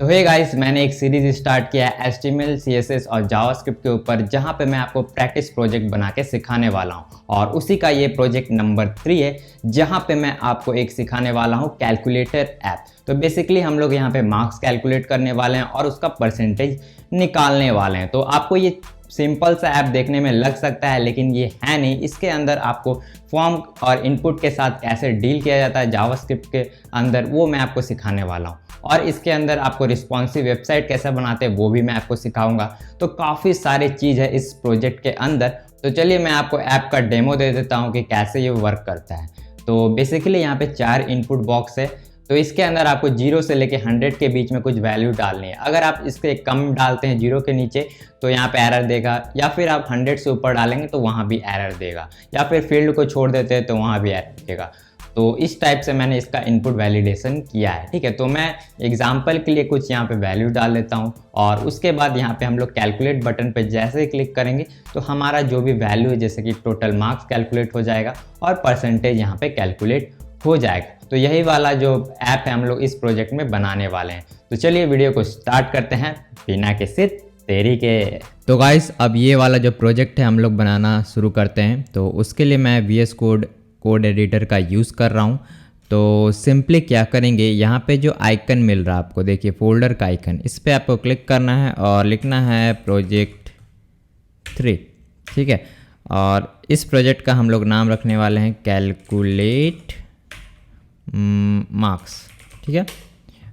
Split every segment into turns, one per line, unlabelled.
तो hey guys, मैंने एक सीरीज स्टार्ट किया है HTML, CSS और जावास्क्रिप्ट के ऊपर, जहां पे मैं आपको प्रैक्टिस प्रोजेक्ट बना के सिखाने वाला हूं। और उसी का ये प्रोजेक्ट नंबर 3 है, जहां पे मैं आपको एक सिखाने वाला हूं कैलकुलेटर ऐप। तो बेसिकली हम लोग यहाँ पे मार्क्स कैलकुलेट करने वाले हैं और उसका परसेंटेज निकालने वाले हैं। तो आपको ये सिंपल सा ऐप देखने में लग सकता है, लेकिन ये है नहीं। इसके अंदर आपको फॉर्म और इनपुट के साथ कैसे डील किया जाता है जावास्क्रिप्ट के अंदर, वो मैं आपको सिखाने वाला हूँ। और इसके अंदर आपको रिस्पॉन्सिव वेबसाइट कैसे बनाते हैं वो भी मैं आपको सिखाऊंगा। तो काफ़ी सारी चीज़ है इस प्रोजेक्ट के अंदर। तो चलिए मैं आपको ऐप का डेमो दे देता हूँ कि कैसे ये वर्क करता है। तो बेसिकली यहाँ पे 4 इनपुट बॉक्स है। तो इसके अंदर आपको 0 से लेके 100 के बीच में कुछ वैल्यू डालनी है। अगर आप इसके कम डालते हैं 0 के नीचे तो यहाँ पे एरर देगा, या फिर आप 100 से ऊपर डालेंगे तो वहाँ भी एरर देगा, या फिर फील्ड को छोड़ देते हैं तो वहाँ भी एरर देगा। तो इस टाइप से मैंने इसका इनपुट वैलिडेशन किया है। ठीक है, तो मैं एग्जांपल के लिए कुछ यहाँ पे वैल्यू डाल लेता हूँ और उसके बाद यहाँ पे हम लोग कैलकुलेट बटन पे जैसे ही क्लिक करेंगे तो हमारा जो भी वैल्यू है, जैसे कि टोटल मार्क्स कैलकुलेट हो जाएगा और परसेंटेज यहाँ पे कैलकुलेट हो जाएगा। तो यही वाला जो ऐप है हम लोग इस प्रोजेक्ट में बनाने वाले हैं। तो चलिए वीडियो को स्टार्ट करते हैं बिना किसी देरी के। तो गाइस, अब ये वाला जो प्रोजेक्ट है हम लोग बनाना शुरू करते हैं। तो उसके लिए मैं VS कोड एडिटर का यूज़ कर रहा हूँ। तो सिंपली क्या करेंगे, यहाँ पे जो आइकन मिल रहा है आपको, देखिए फोल्डर का आइकन, इस पर आपको क्लिक करना है और लिखना है प्रोजेक्ट 3। ठीक है, और इस प्रोजेक्ट का हम लोग नाम रखने वाले हैं कैलकुलेट मार्क्स। ठीक है,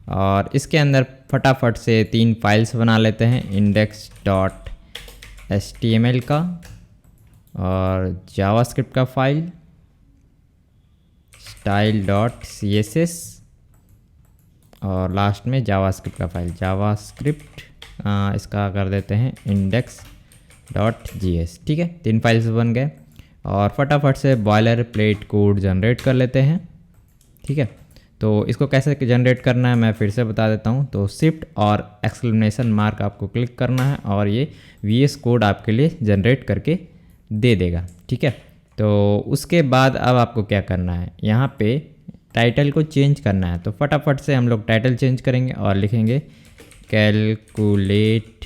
और इसके अंदर फटाफट से 3 फाइल्स बना लेते हैं, index.html का और जावास्क्रिप्ट का फाइल, style.css और लास्ट में जावास्क्रिप्ट का फाइल, जावास्क्रिप्ट इसका कर देते हैं index.js। ठीक है, 3 फाइल्स बन गए और फटाफट से बॉयलर प्लेट कोड जनरेट कर लेते हैं। ठीक है, तो इसको कैसे जनरेट करना है मैं फिर से बता देता हूँ। तो शिफ्ट और एक्सक्लेमेशन मार्क आपको क्लिक करना है और ये VS कोड आपके लिए जनरेट करके दे देगा। ठीक है, तो उसके बाद अब आपको क्या करना है, यहाँ पे टाइटल को चेंज करना है। तो फटाफट से हम लोग टाइटल चेंज करेंगे और लिखेंगे कैलकुलेट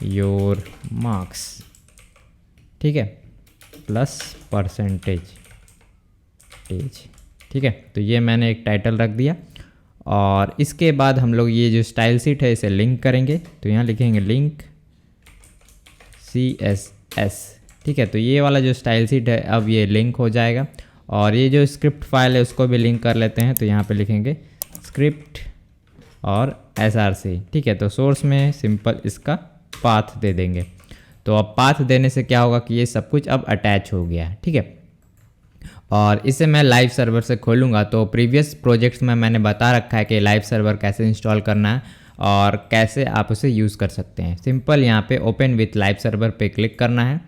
योर मार्क्स। ठीक है, प्लस परसेंटेज। ठीक है, तो ये मैंने एक टाइटल रख दिया और इसके बाद हम लोग ये जो स्टाइल शीट है इसे लिंक करेंगे। तो यहाँ लिखेंगे लिंक CSS। ठीक है, तो ये वाला जो स्टाइल शीट है अब ये लिंक हो जाएगा। और ये जो स्क्रिप्ट फाइल है उसको भी लिंक कर लेते हैं। तो यहाँ पे लिखेंगे स्क्रिप्ट और src। ठीक है, तो सोर्स में सिंपल इसका पाथ दे देंगे। तो अब पाथ देने से क्या होगा कि ये सब कुछ अब अटैच हो गया है। ठीक है, और इसे मैं लाइव सर्वर से खोलूँगा। तो प्रीवियस प्रोजेक्ट्स में मैंने बता रखा है कि लाइव सर्वर कैसे इंस्टॉल करना है और कैसे आप उसे यूज़ कर सकते हैं। सिंपल यहाँ पे ओपन विथ लाइव सर्वर पे क्लिक करना है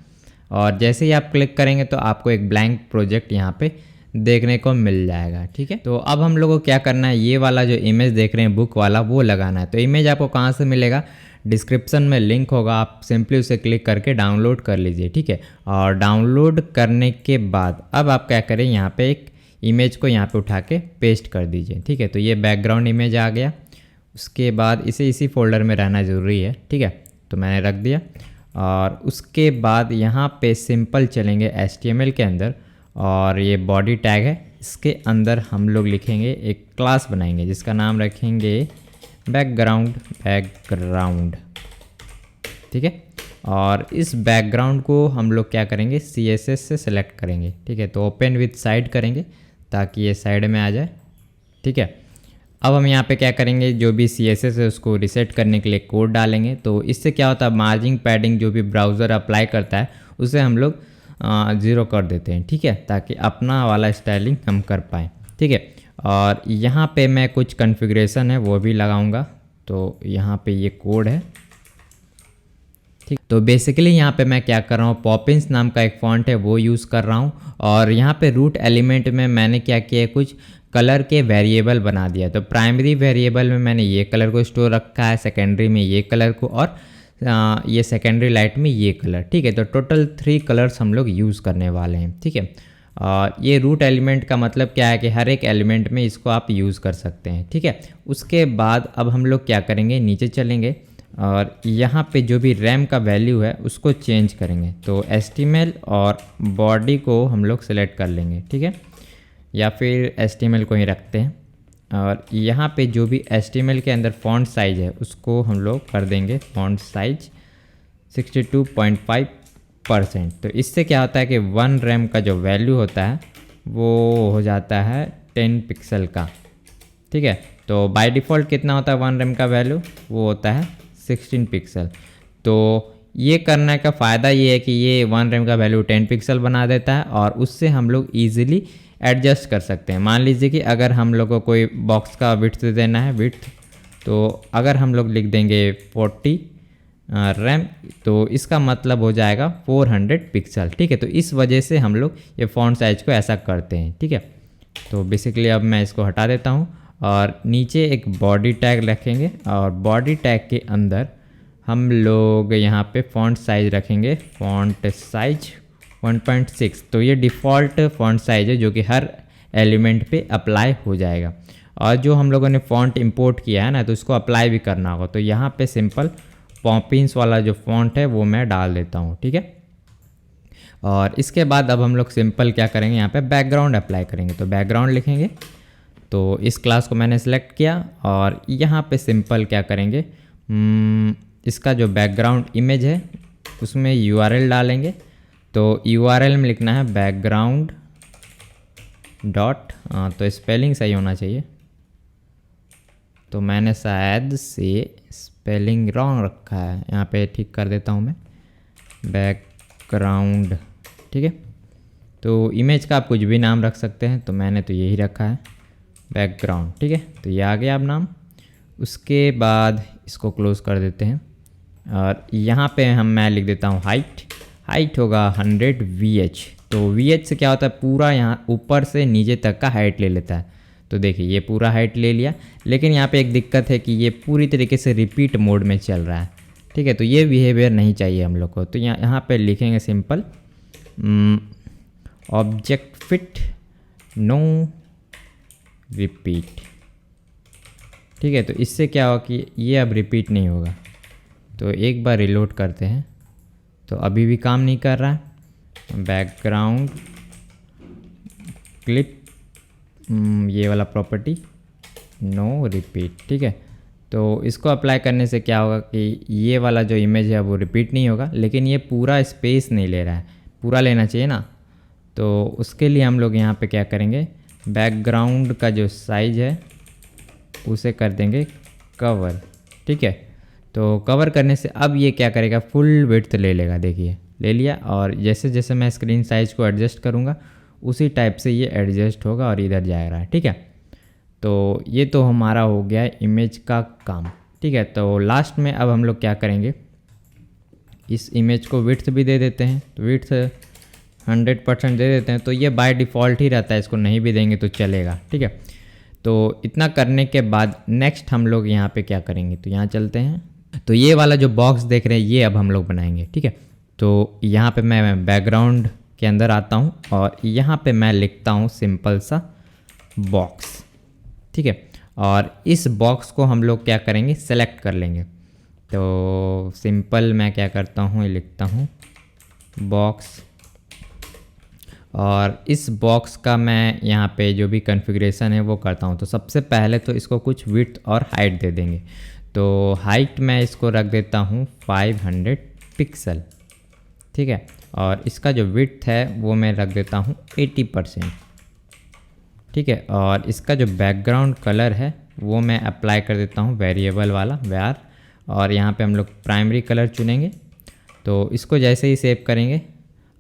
और जैसे ही आप क्लिक करेंगे तो आपको एक ब्लैंक प्रोजेक्ट यहाँ पे देखने को मिल जाएगा। ठीक है, तो अब हम लोगों को क्या करना है, ये वाला जो इमेज देख रहे हैं बुक वाला, वो लगाना है। तो इमेज आपको कहाँ से मिलेगा, डिस्क्रिप्शन में लिंक होगा, आप सिंपली उसे क्लिक करके डाउनलोड कर लीजिए। ठीक है, और डाउनलोड करने के बाद अब आप क्या करें, यहाँ पे एक इमेज को यहाँ पे उठा के पेस्ट कर दीजिए। ठीक है, तो ये बैकग्राउंड इमेज आ गया। उसके बाद इसे इसी फोल्डर में रहना ज़रूरी है। ठीक है, तो मैंने रख दिया और उसके बाद यहाँ पे सिंपल चलेंगे HTML के अंदर और ये बॉडी टैग है, इसके अंदर हम लोग लिखेंगे, एक क्लास बनाएंगे जिसका नाम रखेंगे बैकग्राउंड। ठीक है, और इस बैकग्राउंड को हम लोग क्या करेंगे, CSS से सिलेक्ट करेंगे। ठीक है, तो ओपन विथ साइड करेंगे ताकि ये साइड में आ जाए। ठीक है, अब हम यहाँ पे क्या करेंगे, जो भी CSS है उसको रिसेट करने के लिए कोड डालेंगे। तो इससे क्या होता है, मार्जिन पैडिंग जो भी ब्राउज़र अप्लाई करता है उसे हम लोग 0 कर देते हैं। ठीक है, ताकि अपना वाला स्टाइलिंग हम कर पाएँ। ठीक है, और यहाँ पे मैं कुछ कॉन्फ़िगरेशन है वो भी लगाऊंगा। तो यहाँ पे ये कोड है। ठीक, तो बेसिकली यहाँ पे मैं क्या कर रहा हूँ, पॉपिंस नाम का एक फॉन्ट है वो यूज़ कर रहा हूँ। और यहाँ पे रूट एलिमेंट में मैंने क्या किया है, कुछ कलर के वेरिएबल बना दिया। तो प्राइमरी वेरिएबल में मैंने ये कलर को स्टोर रखा है, सेकेंडरी में ये कलर को, और ये सेकेंडरी लाइट में ये कलर। ठीक है, तो टोटल 3 कलर्स हम लोग यूज़ करने वाले हैं। ठीक है, और ये रूट एलिमेंट का मतलब क्या है कि हर एक एलिमेंट में इसको आप यूज़ कर सकते हैं, ठीक है। उसके बाद अब हम लोग क्या करेंगे, नीचे चलेंगे और यहाँ पे जो भी रैम का वैल्यू है उसको चेंज करेंगे। तो HTML और बॉडी को हम लोग सेलेक्ट कर लेंगे, ठीक है, या फिर HTML को ही रखते हैं। और यहाँ पे जो भी HTML के अंदर फॉन्ट साइज़ है उसको हम लोग कर देंगे फॉन्ट साइज 62.5%। तो इससे क्या होता है कि 1 रैम का जो वैल्यू होता है वो हो जाता है 10 पिक्सल का, ठीक है। तो बाय डिफ़ॉल्ट कितना होता है 1 रैम का वैल्यू, वो होता है 16 पिक्सल। तो ये करने का फ़ायदा ये है कि ये 1 रैम का वैल्यू 10 पिक्सल बना देता है और उससे हम लोग ईजिली एडजस्ट कर सकते हैं। मान लीजिए कि अगर हम लोग को कोई बॉक्स का विड्थ देना है, विड्थ, तो अगर हम लोग लिख देंगे 40 रैम, तो इसका मतलब हो जाएगा 400 पिक्सल, ठीक है। तो इस वजह से हम लोग ये फॉन्ट साइज को ऐसा करते हैं, ठीक है। तो बेसिकली अब मैं इसको हटा देता हूँ और नीचे एक बॉडी टैग रखेंगे और बॉडी टैग के अंदर हम लोग यहाँ पे फॉन्ट साइज रखेंगे फॉन्ट साइज 1.6। तो ये डिफ़ॉल्ट फॉन्ट साइज है जो कि हर एलिमेंट पे अप्लाई हो जाएगा। और जो हम लोगों ने फॉन्ट इंपोर्ट किया है ना, तो उसको अप्लाई भी करना होगा। तो यहाँ पे सिंपल पॉपिंस वाला जो फॉन्ट है वो मैं डाल देता हूँ, ठीक है। और इसके बाद अब हम लोग सिंपल क्या करेंगे, यहाँ पे बैकग्राउंड अप्लाई करेंगे। तो बैकग्राउंड लिखेंगे, तो इस क्लास को मैंने सेलेक्ट किया और यहाँ पे सिंपल क्या करेंगे, इसका जो बैकग्राउंड इमेज है उसमें URL डालेंगे। तो URL में लिखना है बैकग्राउंड डॉट, तो स्पेलिंग सही होना चाहिए, तो मैंने शायद से स्पेलिंग रॉन्ग रखा है, यहाँ पे ठीक कर देता हूँ मैं, बैकग्राउंड, ठीक है। तो इमेज का आप कुछ भी नाम रख सकते हैं, तो मैंने तो यही रखा है बैकग्राउंड, ठीक है। तो ये आ गया अब नाम। उसके बाद इसको क्लोज़ कर देते हैं और यहाँ पे मैं लिख देता हूँ हाइट होगा 100 VH। तो VH से क्या होता है, पूरा यहाँ ऊपर से नीचे तक का हाइट ले लेता है। तो देखिए ये पूरा हाइट ले लिया, लेकिन यहाँ पे एक दिक्कत है कि ये पूरी तरीके से रिपीट मोड में चल रहा है, ठीक है। तो ये बिहेवियर नहीं चाहिए हम लोग को। तो यहाँ पे लिखेंगे simple object fit no repeat, ठीक है। तो इससे क्या होगा कि ये अब रिपीट नहीं होगा। तो एक बार रिलोड करते हैं, तो अभी भी काम नहीं कर रहा है। बैकग्राउंड क्लिप, ये वाला प्रॉपर्टी नो रिपीट, ठीक है। तो इसको अप्लाई करने से क्या होगा कि ये वाला जो इमेज है वो रिपीट नहीं होगा, लेकिन ये पूरा स्पेस नहीं ले रहा है, पूरा लेना चाहिए ना। तो उसके लिए हम लोग यहाँ पे क्या करेंगे, बैकग्राउंड का जो साइज़ है उसे कर देंगे कवर, ठीक है। तो कवर करने से अब ये क्या करेगा, फुल विड्थ ले लेगा, देखिए ले लिया। और जैसे जैसे मैं स्क्रीन साइज़ को एडजस्ट करूँगा उसी टाइप से ये एडजस्ट होगा और इधर जाएगा, ठीक है। तो ये तो हमारा हो गया इमेज का काम, ठीक है। तो लास्ट में अब हम लोग क्या करेंगे, इस इमेज को विड्थ भी दे देते हैं। तो विड्थ 100% दे देते हैं, तो ये बाय डिफ़ॉल्ट ही रहता है, इसको नहीं भी देंगे तो चलेगा, ठीक है। तो इतना करने के बाद नेक्स्ट हम लोग यहाँ पे क्या करेंगे, तो यहाँ चलते हैं। तो ये वाला जो बॉक्स देख रहे हैं ये अब हम लोग बनाएंगे, ठीक है। तो यहाँ पे मैं बैकग्राउंड के अंदर आता हूँ और यहाँ पे मैं लिखता हूँ सिंपल सा बॉक्स, ठीक है। और इस बॉक्स को हम लोग क्या करेंगे, सेलेक्ट कर लेंगे। तो सिंपल मैं क्या करता हूँ, लिखता हूँ बॉक्स, और इस बॉक्स का मैं यहाँ पे जो भी कॉन्फ़िगरेशन है वो करता हूँ। तो सबसे पहले तो इसको कुछ विड्थ और हाइट दे देंगे। तो हाइट मैं इसको रख देता हूँ 500 पिक्सल, ठीक है। और इसका जो विड्थ है वो मैं रख देता हूँ 80%, ठीक है। और इसका जो बैकग्राउंड कलर है वो मैं अप्लाई कर देता हूँ वेरिएबल वाला var, और यहाँ पे हम लोग प्राइमरी कलर चुनेंगे। तो इसको जैसे ही सेव करेंगे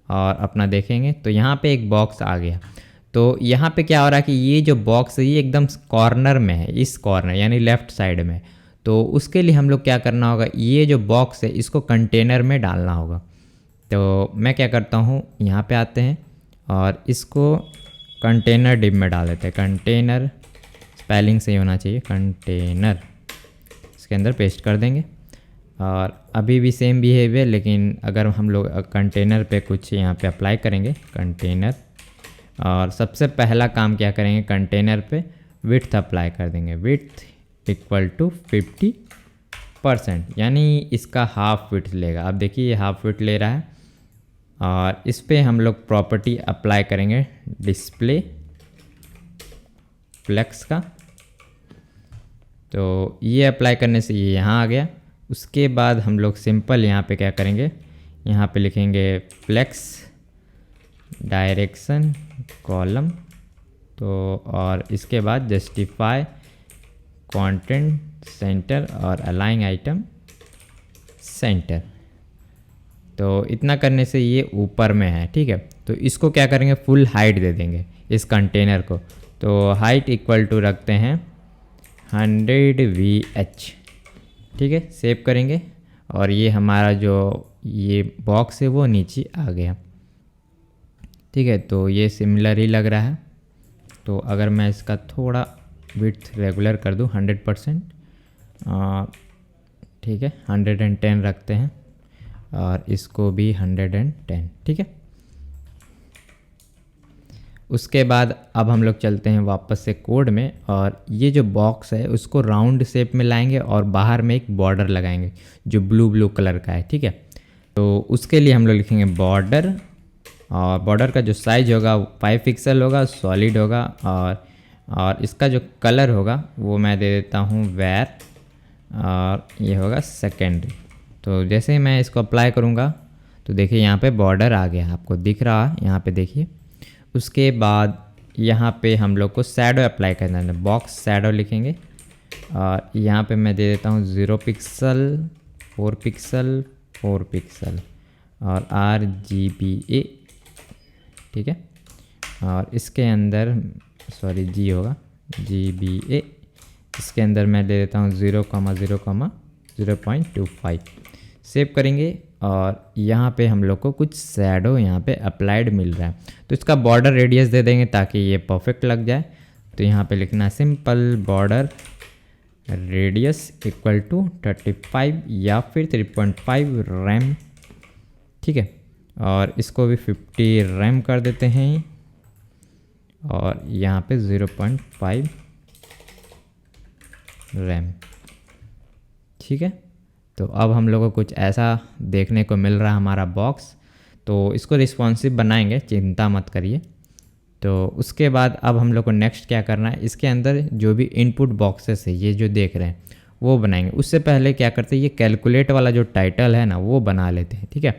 और अपना देखेंगे तो यहाँ पे एक बॉक्स आ गया। तो यहाँ पे क्या हो रहा है कि ये जो बॉक्स है ये एकदम कॉर्नर में है, इस कॉर्नर यानी लेफ़्ट साइड में। तो उसके लिए हम लोग क्या करना होगा, ये जो बॉक्स है इसको कंटेनर में डालना होगा। तो मैं क्या करता हूँ, यहाँ पे आते हैं और इसको कंटेनर डिब में डाल देते हैं। कंटेनर स्पेलिंग सही होना चाहिए, कंटेनर, इसके अंदर पेस्ट कर देंगे। और अभी भी सेम बिहेवियर, लेकिन अगर हम लोग कंटेनर पे कुछ यहाँ पे अप्लाई करेंगे, कंटेनर और सबसे पहला काम क्या करेंगे, कंटेनर पे विड्थ अप्लाई कर देंगे। विड्थ इक्वल टू 50%, यानी इसका हाफ विड्थ लेगा। अब देखिए ये हाफ विड्थ ले रहा है। और इस पे हम लोग प्रॉपर्टी अप्लाई करेंगे डिस्प्ले फ्लेक्स का। तो ये अप्लाई करने से ये यहाँ आ गया। उसके बाद हम लोग सिंपल यहाँ पे क्या करेंगे, यहाँ पे लिखेंगे फ्लेक्स डायरेक्शन कॉलम। तो और इसके बाद जस्टिफाई कंटेंट सेंटर और अलाइन आइटम सेंटर। तो इतना करने से ये ऊपर में है, ठीक है। तो इसको क्या करेंगे, फुल हाइट दे देंगे इस कंटेनर को। तो हाइट इक्वल टू रखते हैं 100 VH, ठीक है। सेव करेंगे और ये हमारा जो ये बॉक्स है वो नीचे आ गया, ठीक है। तो ये सिमिलर ही लग रहा है। तो अगर मैं इसका थोड़ा विड्थ रेगुलर कर दूं 100%, ठीक है, 110 रखते हैं और इसको भी 110, ठीक है। उसके बाद अब हम लोग चलते हैं वापस से कोड में, और ये जो बॉक्स है उसको राउंड शेप में लाएंगे और बाहर में एक बॉर्डर लगाएंगे जो ब्लू कलर का है, ठीक है। तो उसके लिए हम लोग लिखेंगे बॉर्डर, और बॉर्डर का जो साइज होगा 5 पिक्सल होगा, सॉलिड होगा, और इसका जो कलर होगा वो मैं दे देता हूँ वेर, और ये होगा सेकेंडरी। तो जैसे ही मैं इसको अप्लाई करूँगा तो देखिए यहाँ पे बॉर्डर आ गया, आपको दिख रहा है यहाँ पे देखिए। उसके बाद यहाँ पे हम लोग को शैडो अप्लाई करना है, बॉक्स शैडो लिखेंगे, और यहाँ पे मैं दे देता हूँ 0 पिक्सल 4 पिक्सल 4 पिक्सल और RGBA, ठीक है। और इसके अंदर सॉरी जी होगा GBA, इसके अंदर मैं ले लेता हूँ 0,0,0.25। सेव करेंगे और यहाँ पे हम लोग को कुछ शैडो यहाँ पे अप्लाइड मिल रहा है। तो इसका बॉर्डर रेडियस दे देंगे ताकि ये परफेक्ट लग जाए। तो यहाँ पे लिखना simple border radius equal to 35 या फिर 3.5 रैम, ठीक है। और इसको भी 50 रैम कर देते हैं, और यहाँ पे 0.5 रैम, ठीक है। तो अब हम लोग को कुछ ऐसा देखने को मिल रहा है हमारा बॉक्स। तो इसको रिस्पॉन्सिव बनाएंगे, चिंता मत करिए। तो उसके बाद अब हम लोग को नेक्स्ट क्या करना है, इसके अंदर जो भी इनपुट बॉक्सेस है ये जो देख रहे हैं वो बनाएंगे। उससे पहले क्या करते हैं, ये कैलकुलेट वाला जो टाइटल है ना वो बना लेते हैं, ठीक है।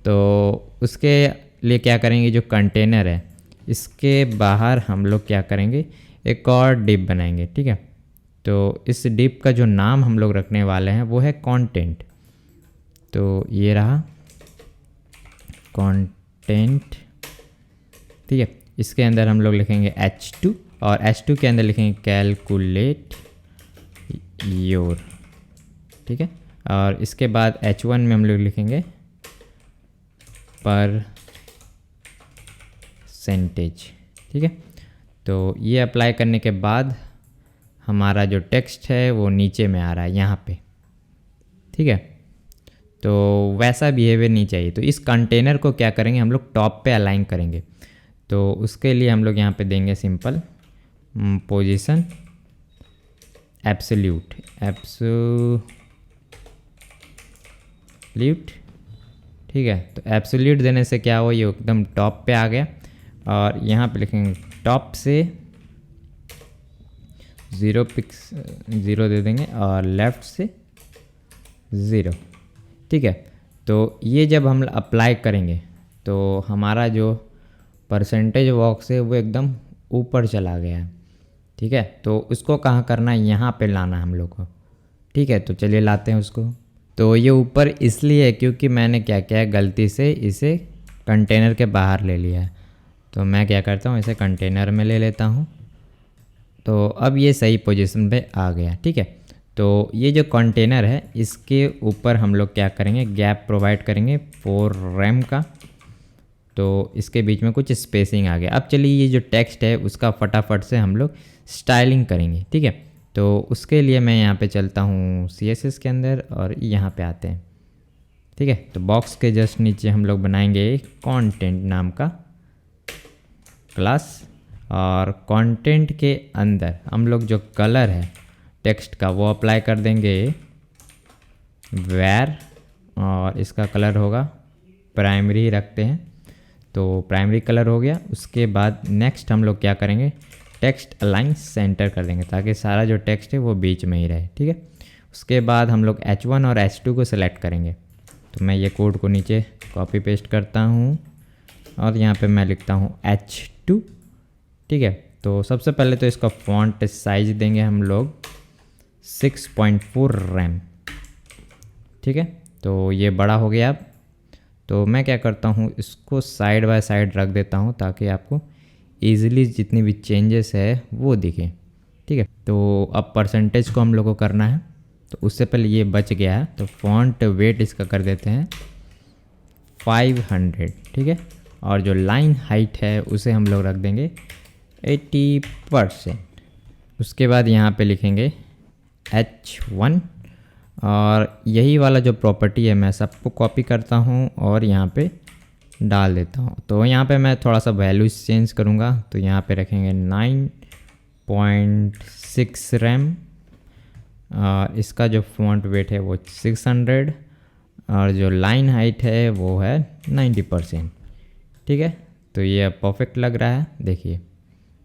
तो उसके लिए क्या करेंगे, जो कंटेनर है इसके बाहर हम लोग क्या करेंगे, एक और डिप बनाएंगे, ठीक है। तो इस डिप का जो नाम हम लोग रखने वाले हैं वो है कंटेंट। तो ये रहा कंटेंट, ठीक है। इसके अंदर हम लोग लिखेंगे H2, और H2 के अंदर लिखेंगे कैलकुलेट योर, ठीक है। और इसके बाद H1 में हम लोग लिखेंगे परसेंटेज, ठीक है। तो ये अप्लाई करने के बाद हमारा जो टेक्स्ट है वो नीचे में आ रहा है यहाँ पे, ठीक है। तो वैसा बिहेवियर नहीं चाहिए। तो इस कंटेनर को क्या करेंगे, हम लोग टॉप पे अलाइन करेंगे। तो उसके लिए हम लोग यहाँ पे देंगे सिंपल पोजीशन एब्सोल्यूट, ठीक है। तो एब्सोल्यूट देने से क्या हुआ, ये एकदम टॉप पे आ गया। और यहाँ पे लिखेंगे टॉप से 0 दे देंगे और लेफ़्ट से 0, ठीक है। तो ये जब हम अप्लाई करेंगे तो हमारा जो परसेंटेज बॉक्स है वो एकदम ऊपर चला गया है, ठीक है। तो उसको कहाँ करना है, यहाँ पे लाना है हम लोग को, ठीक है। तो चलिए लाते हैं उसको। तो ये ऊपर इसलिए है क्योंकि मैंने क्या किया है, गलती से इसे कंटेनर के बाहर ले लिया है। तो मैं क्या करता हूँ, इसे कंटेनर में ले लेता हूँ। तो अब ये सही पोजीशन पे आ गया, ठीक है। तो ये जो कंटेनर है इसके ऊपर हम लोग क्या करेंगे, गैप प्रोवाइड करेंगे 4 रैम का। तो इसके बीच में कुछ स्पेसिंग आ गया। अब चलिए ये जो टेक्स्ट है उसका फटाफट से हम लोग स्टाइलिंग करेंगे, ठीक है। तो उसके लिए मैं यहाँ पे चलता हूँ CSS के अंदर और यहाँ पे आते हैं, ठीक है। तो बॉक्स के जस्ट नीचे हम लोग बनाएंगे कंटेंट नाम का क्लास और कंटेंट के अंदर हम लोग जो कलर है टेक्स्ट का वो अप्लाई कर देंगे वेर, और इसका कलर होगा प्राइमरी रखते हैं, तो प्राइमरी कलर हो गया। उसके बाद नेक्स्ट हम लोग क्या करेंगे, टेक्स्ट अलाइन सेंटर कर देंगे ताकि सारा जो टेक्स्ट है वो बीच में ही रहे, ठीक है। उसके बाद हम लोग H1 और H2 को सिलेक्ट करेंगे, तो मैं ये कोड को नीचे कॉपी पेस्ट करता हूँ और यहाँ पे मैं लिखता हूँ H2, ठीक है। तो सबसे पहले तो इसका फॉन्ट साइज देंगे हम लोग 6.4 रैम, ठीक है। तो ये बड़ा हो गया अब। तो मैं क्या करता हूँ, इसको साइड बाय साइड रख देता हूँ ताकि आपको ईज़िली जितनी भी चेंजेस है वो दिखे, ठीक है। तो अब परसेंटेज को हम लोग को करना है, तो उससे पहले ये बच गया है, तो फॉन्ट वेट इसका कर देते हैं 500, ठीक है। और जो लाइन हाइट है उसे हम लोग रख देंगे 80%। उसके बाद यहाँ पे लिखेंगे H1 और यही वाला जो प्रॉपर्टी है मैं सबको कॉपी करता हूँ और यहाँ पे डाल देता हूँ। तो यहाँ पे मैं थोड़ा सा वैल्यूज चेंज करूँगा, तो यहाँ पे रखेंगे 9.6 रैम और इसका जो फॉन्ट वेट है वो 600 और जो लाइन हाइट है वो है 90%, ठीक है। तो ये अब परफेक्ट लग रहा है, देखिए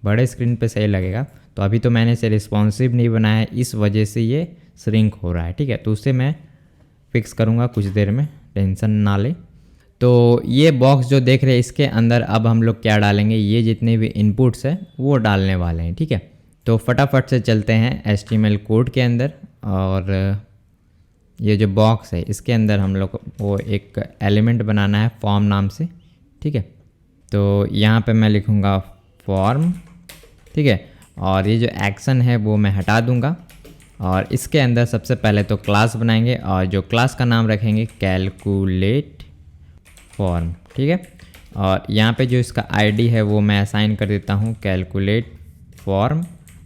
बड़े स्क्रीन पे सही लगेगा। तो अभी तो मैंने इसे रिस्पॉन्सिव नहीं बनाया है, इस वजह से ये श्रिंक हो रहा है, ठीक है। तो उसे मैं फिक्स करूँगा कुछ देर में, टेंशन ना ले। तो ये बॉक्स जो देख रहे हैं इसके अंदर अब हम लोग क्या डालेंगे, ये जितने भी इनपुट्स हैं वो डालने वाले हैं, ठीक है। तो फटाफट से चलते हैं HTML कोड के अंदर और ये जो बॉक्स है इसके अंदर हम लोग वो एक एलिमेंट बनाना है फॉर्म नाम से, ठीक है। तो यहाँ पे मैं लिखूँगा फॉर्म, ठीक है। और ये जो एक्शन है वो मैं हटा दूँगा और इसके अंदर सबसे पहले तो क्लास बनाएंगे और जो क्लास का नाम रखेंगे कैलकुलेट फॉर्म, ठीक है। और यहाँ पे जो इसका आईडी है वो मैं असाइन कर देता हूँ कैलकुलेट फॉर्म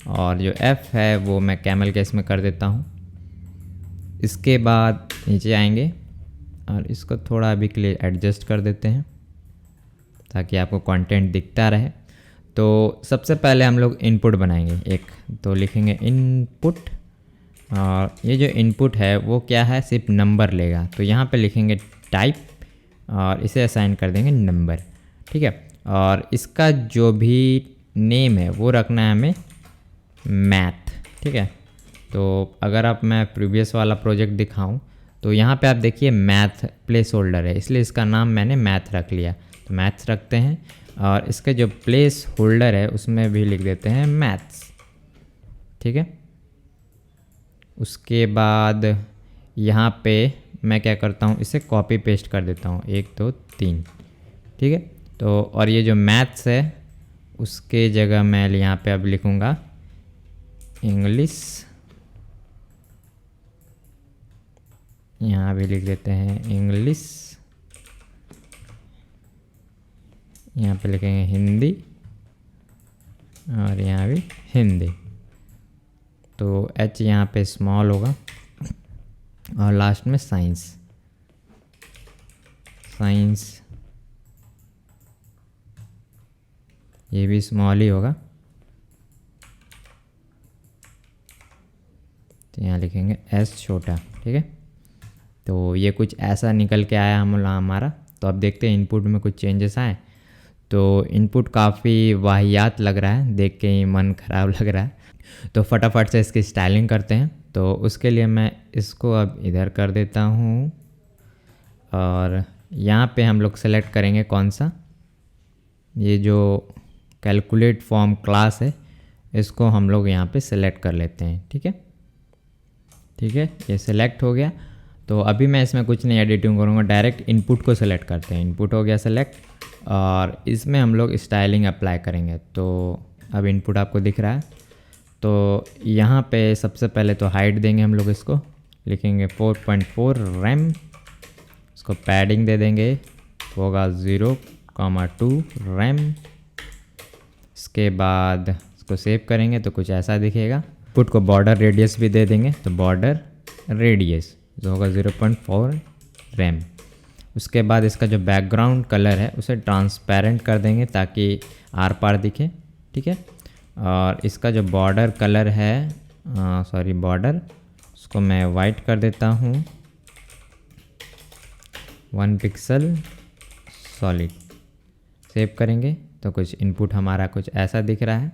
और जो F है वो मैं कैमल केस में कर देता हूँ। इसके बाद नीचे आएंगे और इसको थोड़ा अभी के लिए एडजस्ट कर देते हैं ताकि आपको कंटेंट दिखता रहे। तो सबसे पहले हम लोग इनपुट बनाएंगे एक, तो लिखेंगे इनपुट और ये जो इनपुट है वो क्या है, सिर्फ नंबर लेगा। तो यहाँ पे लिखेंगे टाइप और इसे असाइन कर देंगे नंबर, ठीक है। और इसका जो भी नेम है वो रखना है हमें मैथ, ठीक है। तो अगर आप मैं प्रीवियस वाला प्रोजेक्ट दिखाऊं तो यहाँ पे आप देखिए मैथ प्लेस होल्डर है, इसलिए इसका नाम मैंने मैथ रख लिया। तो मैथ्स रखते हैं और इसके जो प्लेस होल्डर है उसमें भी लिख देते हैं मैथ्स, ठीक है। उसके बाद यहाँ पे मैं क्या करता हूँ, इसे कॉपी पेस्ट कर देता हूँ 1 2 3, ठीक है। तो और ये जो मैथ्स है उसके जगह मैं यहाँ पे अब लिखूँगा इंग्लिश, यहाँ भी लिख देते हैं इंग्लिश, यहाँ पे लिखेंगे हिंदी और यहाँ भी हिंदी। तो H यहाँ पे स्मॉल होगा और लास्ट में साइंस, साइंस ये भी स्मॉल ही होगा। तो यहाँ लिखेंगे S छोटा, ठीक है। तो ये कुछ ऐसा निकल के आया हमारा। तो अब देखते हैं इनपुट में कुछ चेंजेस आए। तो इनपुट काफ़ी वाहियात लग रहा है, देख के ही मन ख़राब लग रहा है। तो फटाफट से इसकी स्टाइलिंग करते हैं। तो उसके लिए मैं इसको अब इधर कर देता हूँ और यहाँ पे हम लोग सेलेक्ट करेंगे कौन सा, ये जो कैलकुलेट फॉर्म क्लास है इसको हम लोग यहाँ पे सेलेक्ट कर लेते हैं, ठीक है। ठीक है, ये सेलेक्ट हो गया। तो अभी मैं इसमें कुछ नहीं एडिटिंग करूँगा, डायरेक्ट इनपुट को सेलेक्ट करते हैं। इनपुट हो गया सेलेक्ट और इसमें हम लोग स्टाइलिंग अप्लाई करेंगे। तो अब इनपुट आपको दिख रहा है। तो यहाँ पे सबसे पहले तो हाइट देंगे हम लोग, इसको लिखेंगे 4.4 रैम, इसको पैडिंग दे देंगे, होगा 0,2 रैम। इसके बाद इसको सेव करेंगे तो कुछ ऐसा दिखेगा। इनपुट को बॉर्डर रेडियस भी दे देंगे, तो बॉर्डर रेडियस जो होगा 0.4 रैम। उसके बाद इसका जो बैकग्राउंड कलर है उसे ट्रांसपेरेंट कर देंगे ताकि आर पार दिखे, ठीक है। और इसका जो बॉर्डर कलर है, सॉरी बॉर्डर, उसको मैं वाइट कर देता हूँ, 1 पिक्सल सॉलिड। सेव करेंगे तो कुछ इनपुट हमारा कुछ ऐसा दिख रहा है,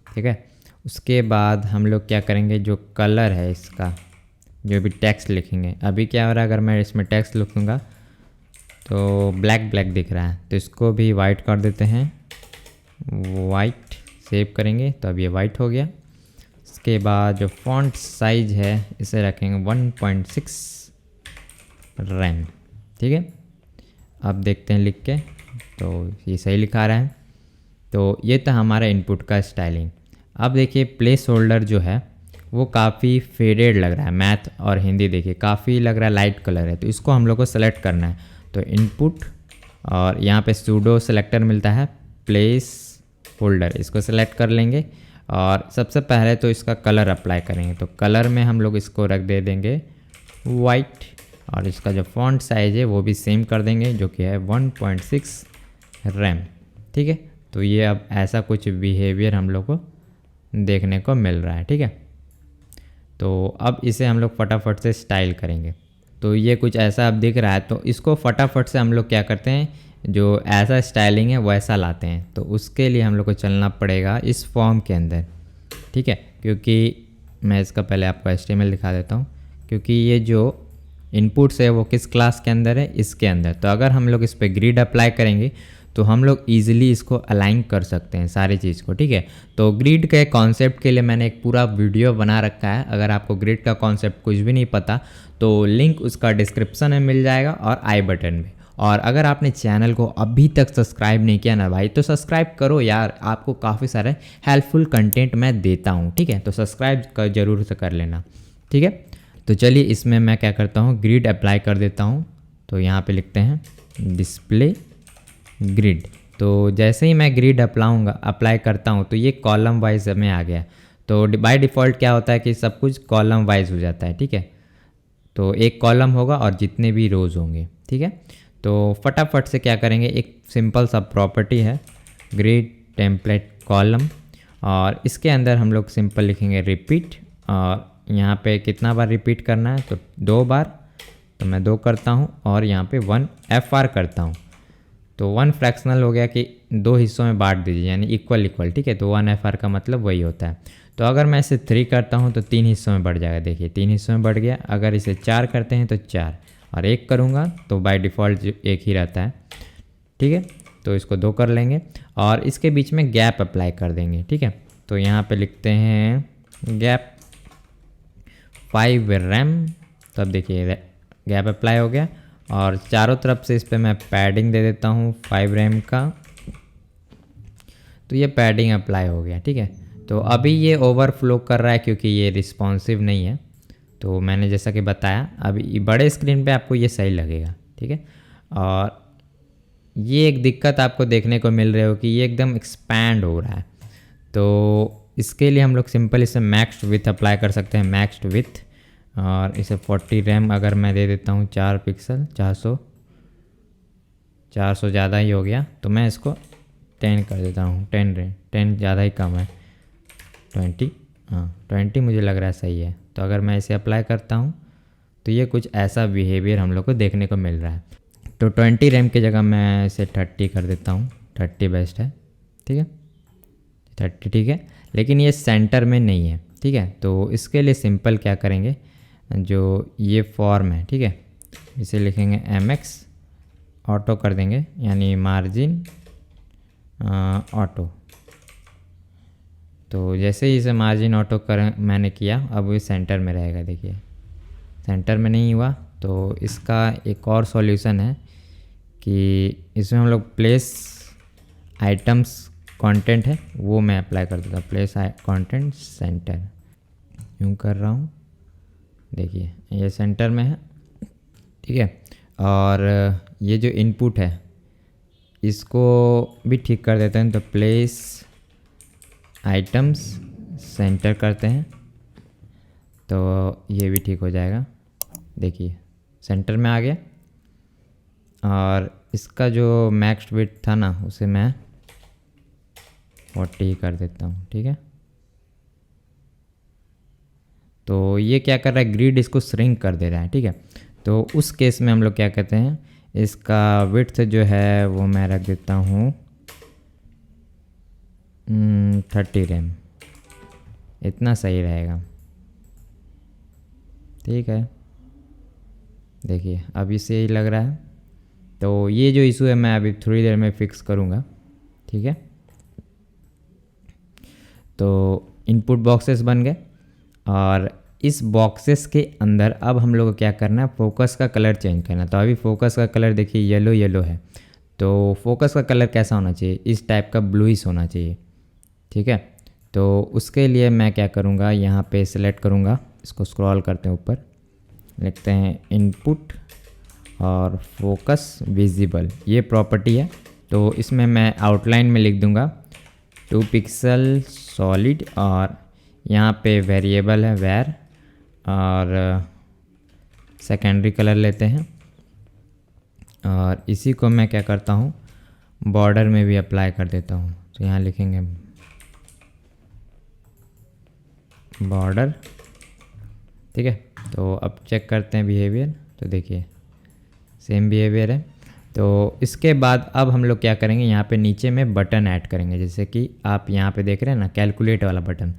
ठीक है। उसके बाद हम लोग क्या करेंगे, जो कलर है इसका, जो भी टेक्स्ट लिखेंगे, अभी क्या हो रहा है अगर मैं इसमें टेक्स्ट लिखूँगा तो ब्लैक ब्लैक दिख रहा है, तो इसको भी वाइट कर देते हैं, वाइट। सेव करेंगे तो अब ये वाइट हो गया। इसके बाद जो फॉन्ट साइज है इसे रखेंगे 1.6 रैम, ठीक है। अब देखते हैं लिख के, तो ये सही लिखा रहा है। तो ये था हमारा इनपुट का स्टाइलिंग। अब देखिए प्लेस होल्डर जो है वो काफ़ी फेडेड लग रहा है, मैथ और हिंदी देखिए काफ़ी लग रहा है लाइट कलर है, तो इसको हम लोग को सेलेक्ट करना है। तो इनपुट और यहाँ पे सूडो सेलेक्टर मिलता है, प्लेस होल्डर, इसको सेलेक्ट कर लेंगे और सबसे पहले तो इसका कलर अप्लाई करेंगे। तो कलर में हम लोग इसको रख दे देंगे वाइट, और इसका जो फॉन्ट साइज है वो भी सेम कर देंगे जो कि है 1.6 रैम, ठीक है। तो ये अब ऐसा कुछ बिहेवियर हम लोग को देखने को मिल रहा है, ठीक है। तो अब इसे हम लोग फटाफट से स्टाइल करेंगे। तो ये कुछ ऐसा अब दिख रहा है, तो इसको फटाफट से हम लोग क्या करते हैं, जो ऐसा स्टाइलिंग है वैसा लाते हैं। तो उसके लिए हम लोग को चलना पड़ेगा इस फॉर्म के अंदर, ठीक है। क्योंकि मैं इसका पहले आपको HTML दिखा देता हूँ, क्योंकि ये जो इनपुट्स है वो किस क्लास के अंदर है, इसके अंदर। तो अगर हम लोग इस पर ग्रिड अप्लाई करेंगे तो हम लोग ईजिली इसको अलाइन कर सकते हैं सारी चीज़ को, ठीक है। तो ग्रिड के कॉन्सेप्ट के लिए मैंने एक पूरा वीडियो बना रखा है, अगर आपको ग्रिड का कॉन्सेप्ट कुछ भी नहीं पता तो लिंक उसका डिस्क्रिप्शन में मिल जाएगा और आई बटन में। और अगर आपने चैनल को अभी तक सब्सक्राइब नहीं किया ना भाई, तो सब्सक्राइब करो यार, आपको काफ़ी सारे हेल्पफुल कंटेंट मैं देता हूँ, ठीक है। तो सब्सक्राइब ज़रूर से कर लेना, ठीक है। तो चलिए इसमें मैं क्या करता हूँ, ग्रिड अप्लाई कर देता हूँ। तो यहाँ पे लिखते हैं डिस्प्ले ग्रिड। तो जैसे ही मैं ग्रिड अप्लाई करता हूँ तो ये कॉलम वाइज में आ गया। तो बाय डिफ़ॉल्ट क्या होता है कि सब कुछ कॉलम वाइज हो जाता है, ठीक है। तो एक कॉलम होगा और जितने भी रोज़ होंगे, ठीक है। तो फटाफट से क्या करेंगे, एक सिंपल सा प्रॉपर्टी है ग्रिड टेम्पलेट कॉलम, और इसके अंदर हम लोग सिंपल लिखेंगे रिपीट, और यहाँ पे कितना बार रिपीट करना है, तो 2 बार। तो मैं 2 करता हूँ और यहाँ पे 1 FR करता हूँ। तो 1 फ्रैक्शनल हो गया कि 2 हिस्सों में बांट दीजिए, यानी इक्वल इक्वल, ठीक है। तो 1 FR का मतलब वही होता है। तो अगर मैं इसे 3 करता हूँ तो 3 हिस्सों में बढ़ जाएगा, देखिए 3 हिस्सों में बढ़ गया। अगर इसे 4 करते हैं तो 4, और 1 करूँगा तो बाय डिफ़ॉल्ट 1 ही रहता है, ठीक है। तो इसको 2 कर लेंगे और इसके बीच में गैप अप्लाई कर देंगे, ठीक है। तो यहाँ पे लिखते हैं गैप 5 रैम। तो अब देखिए गैप अप्लाई हो गया, और चारों तरफ से इस पर मैं पैडिंग दे देता हूँ 5 रैम का। तो ये पैडिंग अप्लाई हो गया, ठीक है। तो अभी ये ओवरफ्लो कर रहा है क्योंकि ये रिस्पॉन्सिव नहीं है। तो मैंने जैसा कि बताया, अभी बड़े स्क्रीन पे आपको ये सही लगेगा, ठीक है। और ये एक दिक्कत आपको देखने को मिल रही हो कि ये एकदम एक्सपैंड हो रहा है। तो इसके लिए हम लोग सिंपल इसे मैक्स्ड विथ अप्लाई कर सकते हैं, मैक्स्ड विथ। और इसे 40 रैम अगर मैं दे देता हूँ 4 पिक्सल, 400 ज़्यादा ही हो गया, तो मैं इसको 10 कर देता हूँ। 10 रैम, 10 ज़्यादा ही कम है, 20, हाँ 20 मुझे लग रहा है सही है। तो अगर मैं इसे अप्लाई करता हूँ तो ये कुछ ऐसा बिहेवियर हम लोग को देखने को मिल रहा है। तो 20 रैम की जगह मैं इसे 30 कर देता हूँ, 30 बेस्ट है, ठीक है। 30 ठीक है, लेकिन ये सेंटर में नहीं है, ठीक है। तो इसके लिए सिंपल क्या करेंगे, जो ये फॉर्म है, ठीक है, इसे लिखेंगे MX ऑटो कर देंगे, यानी मार्जिन ऑटो। तो जैसे ही इसे मार्जिन ऑटो कर मैंने किया, अब ये सेंटर में रहेगा। देखिए सेंटर में नहीं हुआ, तो इसका एक और सॉल्यूशन है कि इसमें हम लोग प्लेस आइटम्स कंटेंट है वो मैं अप्लाई कर देता हूँ, प्लेस कंटेंट सेंटर, यूँ कर रहा हूँ, देखिए ये सेंटर में है, ठीक है। और ये जो इनपुट है इसको भी ठीक कर देते हैं, तो प्लेस आइटम्स सेंटर करते हैं, तो ये भी ठीक हो जाएगा। देखिए सेंटर में आ गया। और इसका जो मैक्स विड्थ था ना उसे मैं 40 कर देता हूँ, ठीक है। तो ये क्या कर रहा है, ग्रिड इसको श्रिंक कर दे रहा है, ठीक है। तो उस केस में हम लोग क्या कहते हैं, इसका विड्थ जो है वो मैं रख देता हूँ 30 रैम, इतना सही रहेगा, ठीक है। देखिए अब इसे यही लग रहा है। तो ये जो इशू है मैं अभी थोड़ी देर में फिक्स करूँगा, ठीक है। तो इनपुट बॉक्सेस बन गए और इस बॉक्सेस के अंदर अब हम लोग को क्या करना है, फोकस का कलर चेंज करना है। तो अभी फोकस का कलर देखिए येलो येलो है, तो फोकस का कलर कैसा होना चाहिए, इस टाइप का ब्लूइश होना चाहिए, ठीक है। तो उसके लिए मैं क्या करूँगा, यहाँ पे सिलेक्ट करूँगा, इसको स्क्रॉल करते हैं ऊपर, लिखते हैं इनपुट और फोकस विजिबल, ये प्रॉपर्टी है। तो इसमें मैं आउटलाइन में लिख दूँगा 2 पिक्सल सॉलिड और यहाँ पे वेरिएबल है वेर और सेकेंडरी कलर लेते हैं और इसी को मैं क्या करता हूँ बॉर्डर में भी अप्लाई कर देता हूँ। तो यहाँ लिखेंगे बॉर्डर, ठीक है। तो अब चेक करते हैं बिहेवियर, तो देखिए सेम बिहेवियर है। तो इसके बाद अब हम लोग क्या करेंगे, यहाँ पे नीचे में बटन ऐड करेंगे, जैसे कि आप यहाँ पे देख रहे हैं ना कैलकुलेट वाला बटन,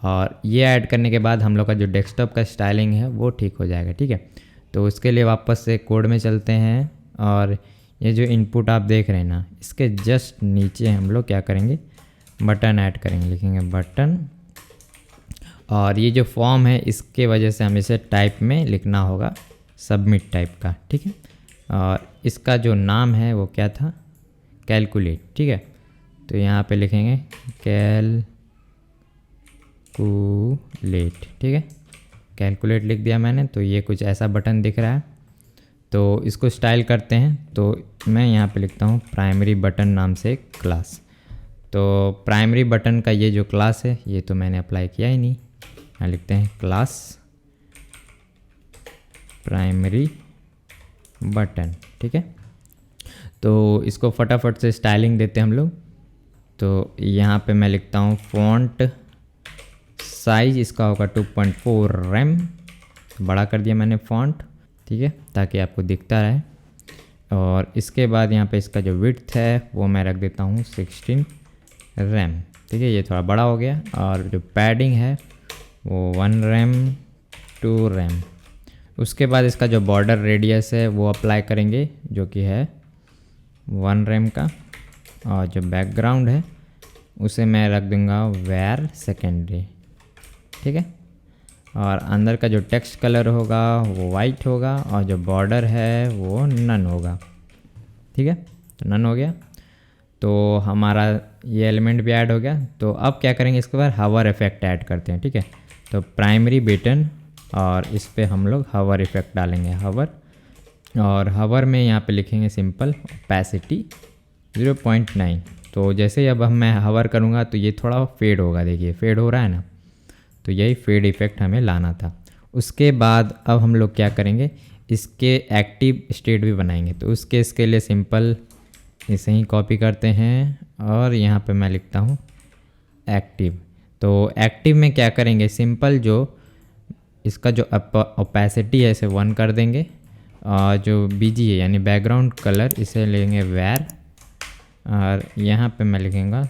और ये ऐड करने के बाद हम लोग का जो डेस्कटॉप का स्टाइलिंग है वो ठीक हो जाएगा, ठीक है। तो उसके लिए वापस से कोड में चलते हैं और ये जो इनपुट आप देख रहे हैं ना, इसके जस्ट नीचे हम लोग क्या करेंगे, बटन ऐड करेंगे, लिखेंगे बटन, और ये जो फॉर्म है इसके वजह से हमें इसे टाइप में लिखना होगा सबमिट टाइप का, ठीक है। और इसका जो नाम है वो क्या था, कैलकुलेट, ठीक है। तो यहाँ पे लिखेंगे कैलकुलेट, ठीक है, कैलकुलेट लिख दिया मैंने। तो ये कुछ ऐसा बटन दिख रहा है, तो इसको स्टाइल करते हैं। तो मैं यहाँ पे लिखता हूँ प्राइमरी बटन नाम से एक क्लास। तो प्राइमरी बटन का ये जो क्लास है ये तो मैंने अप्लाई किया ही नहीं, यहाँ लिखते हैं क्लास प्राइमरी बटन, ठीक है। तो इसको फटाफट से स्टाइलिंग देते हैं हम लोग। तो यहाँ पे मैं लिखता हूँ फॉन्ट साइज इसका होगा 2.4 रैम, बड़ा कर दिया मैंने फॉन्ट, ठीक है, ताकि आपको दिखता रहे। और इसके बाद यहाँ पे इसका जो विड्थ है वो मैं रख देता हूँ 16 रैम, ठीक है, ये थोड़ा बड़ा हो गया। और जो पैडिंग है वो 1 रैम 2 रैम। उसके बाद इसका जो बॉर्डर रेडियस है वो अप्लाई करेंगे, जो कि है 1 रैम का। और जो बैकग्राउंड है उसे मैं रख दूँगा वेर सेकेंडरी, ठीक है। और अंदर का जो टेक्स्ट कलर होगा वो वाइट होगा और जो बॉर्डर है वो नन होगा, ठीक है। तो नन हो गया, तो हमारा ये एलिमेंट भी ऐड हो गया। तो अब क्या करेंगे, इसके बाद हवर इफेक्ट ऐड करते हैं, ठीक है। तो प्राइमरी बटन और इस पे हम लोग हवर इफेक्ट डालेंगे, हवर। और हवर में यहाँ पे लिखेंगे सिंपल ओपेसिटी 0.9। तो जैसे ही अब मैं हवर करूँगा तो ये थोड़ा फेड होगा, देखिए फेड हो रहा है ना, तो यही फेड इफेक्ट हमें लाना था। उसके बाद अब हम लोग क्या करेंगे, इसके एक्टिव स्टेट भी बनाएंगे। तो उस केस के लिए सिंपल इसे ही कॉपी करते हैं और यहाँ पे मैं लिखता हूँ एक्टिव। तो एक्टिव में क्या करेंगे, सिंपल जो इसका जो ओपेसिटी है इसे 1 कर देंगे और जो बीजी है यानी बैकग्राउंड कलर इसे लेंगे वेर। और यहाँ पे मैं लिखूँगा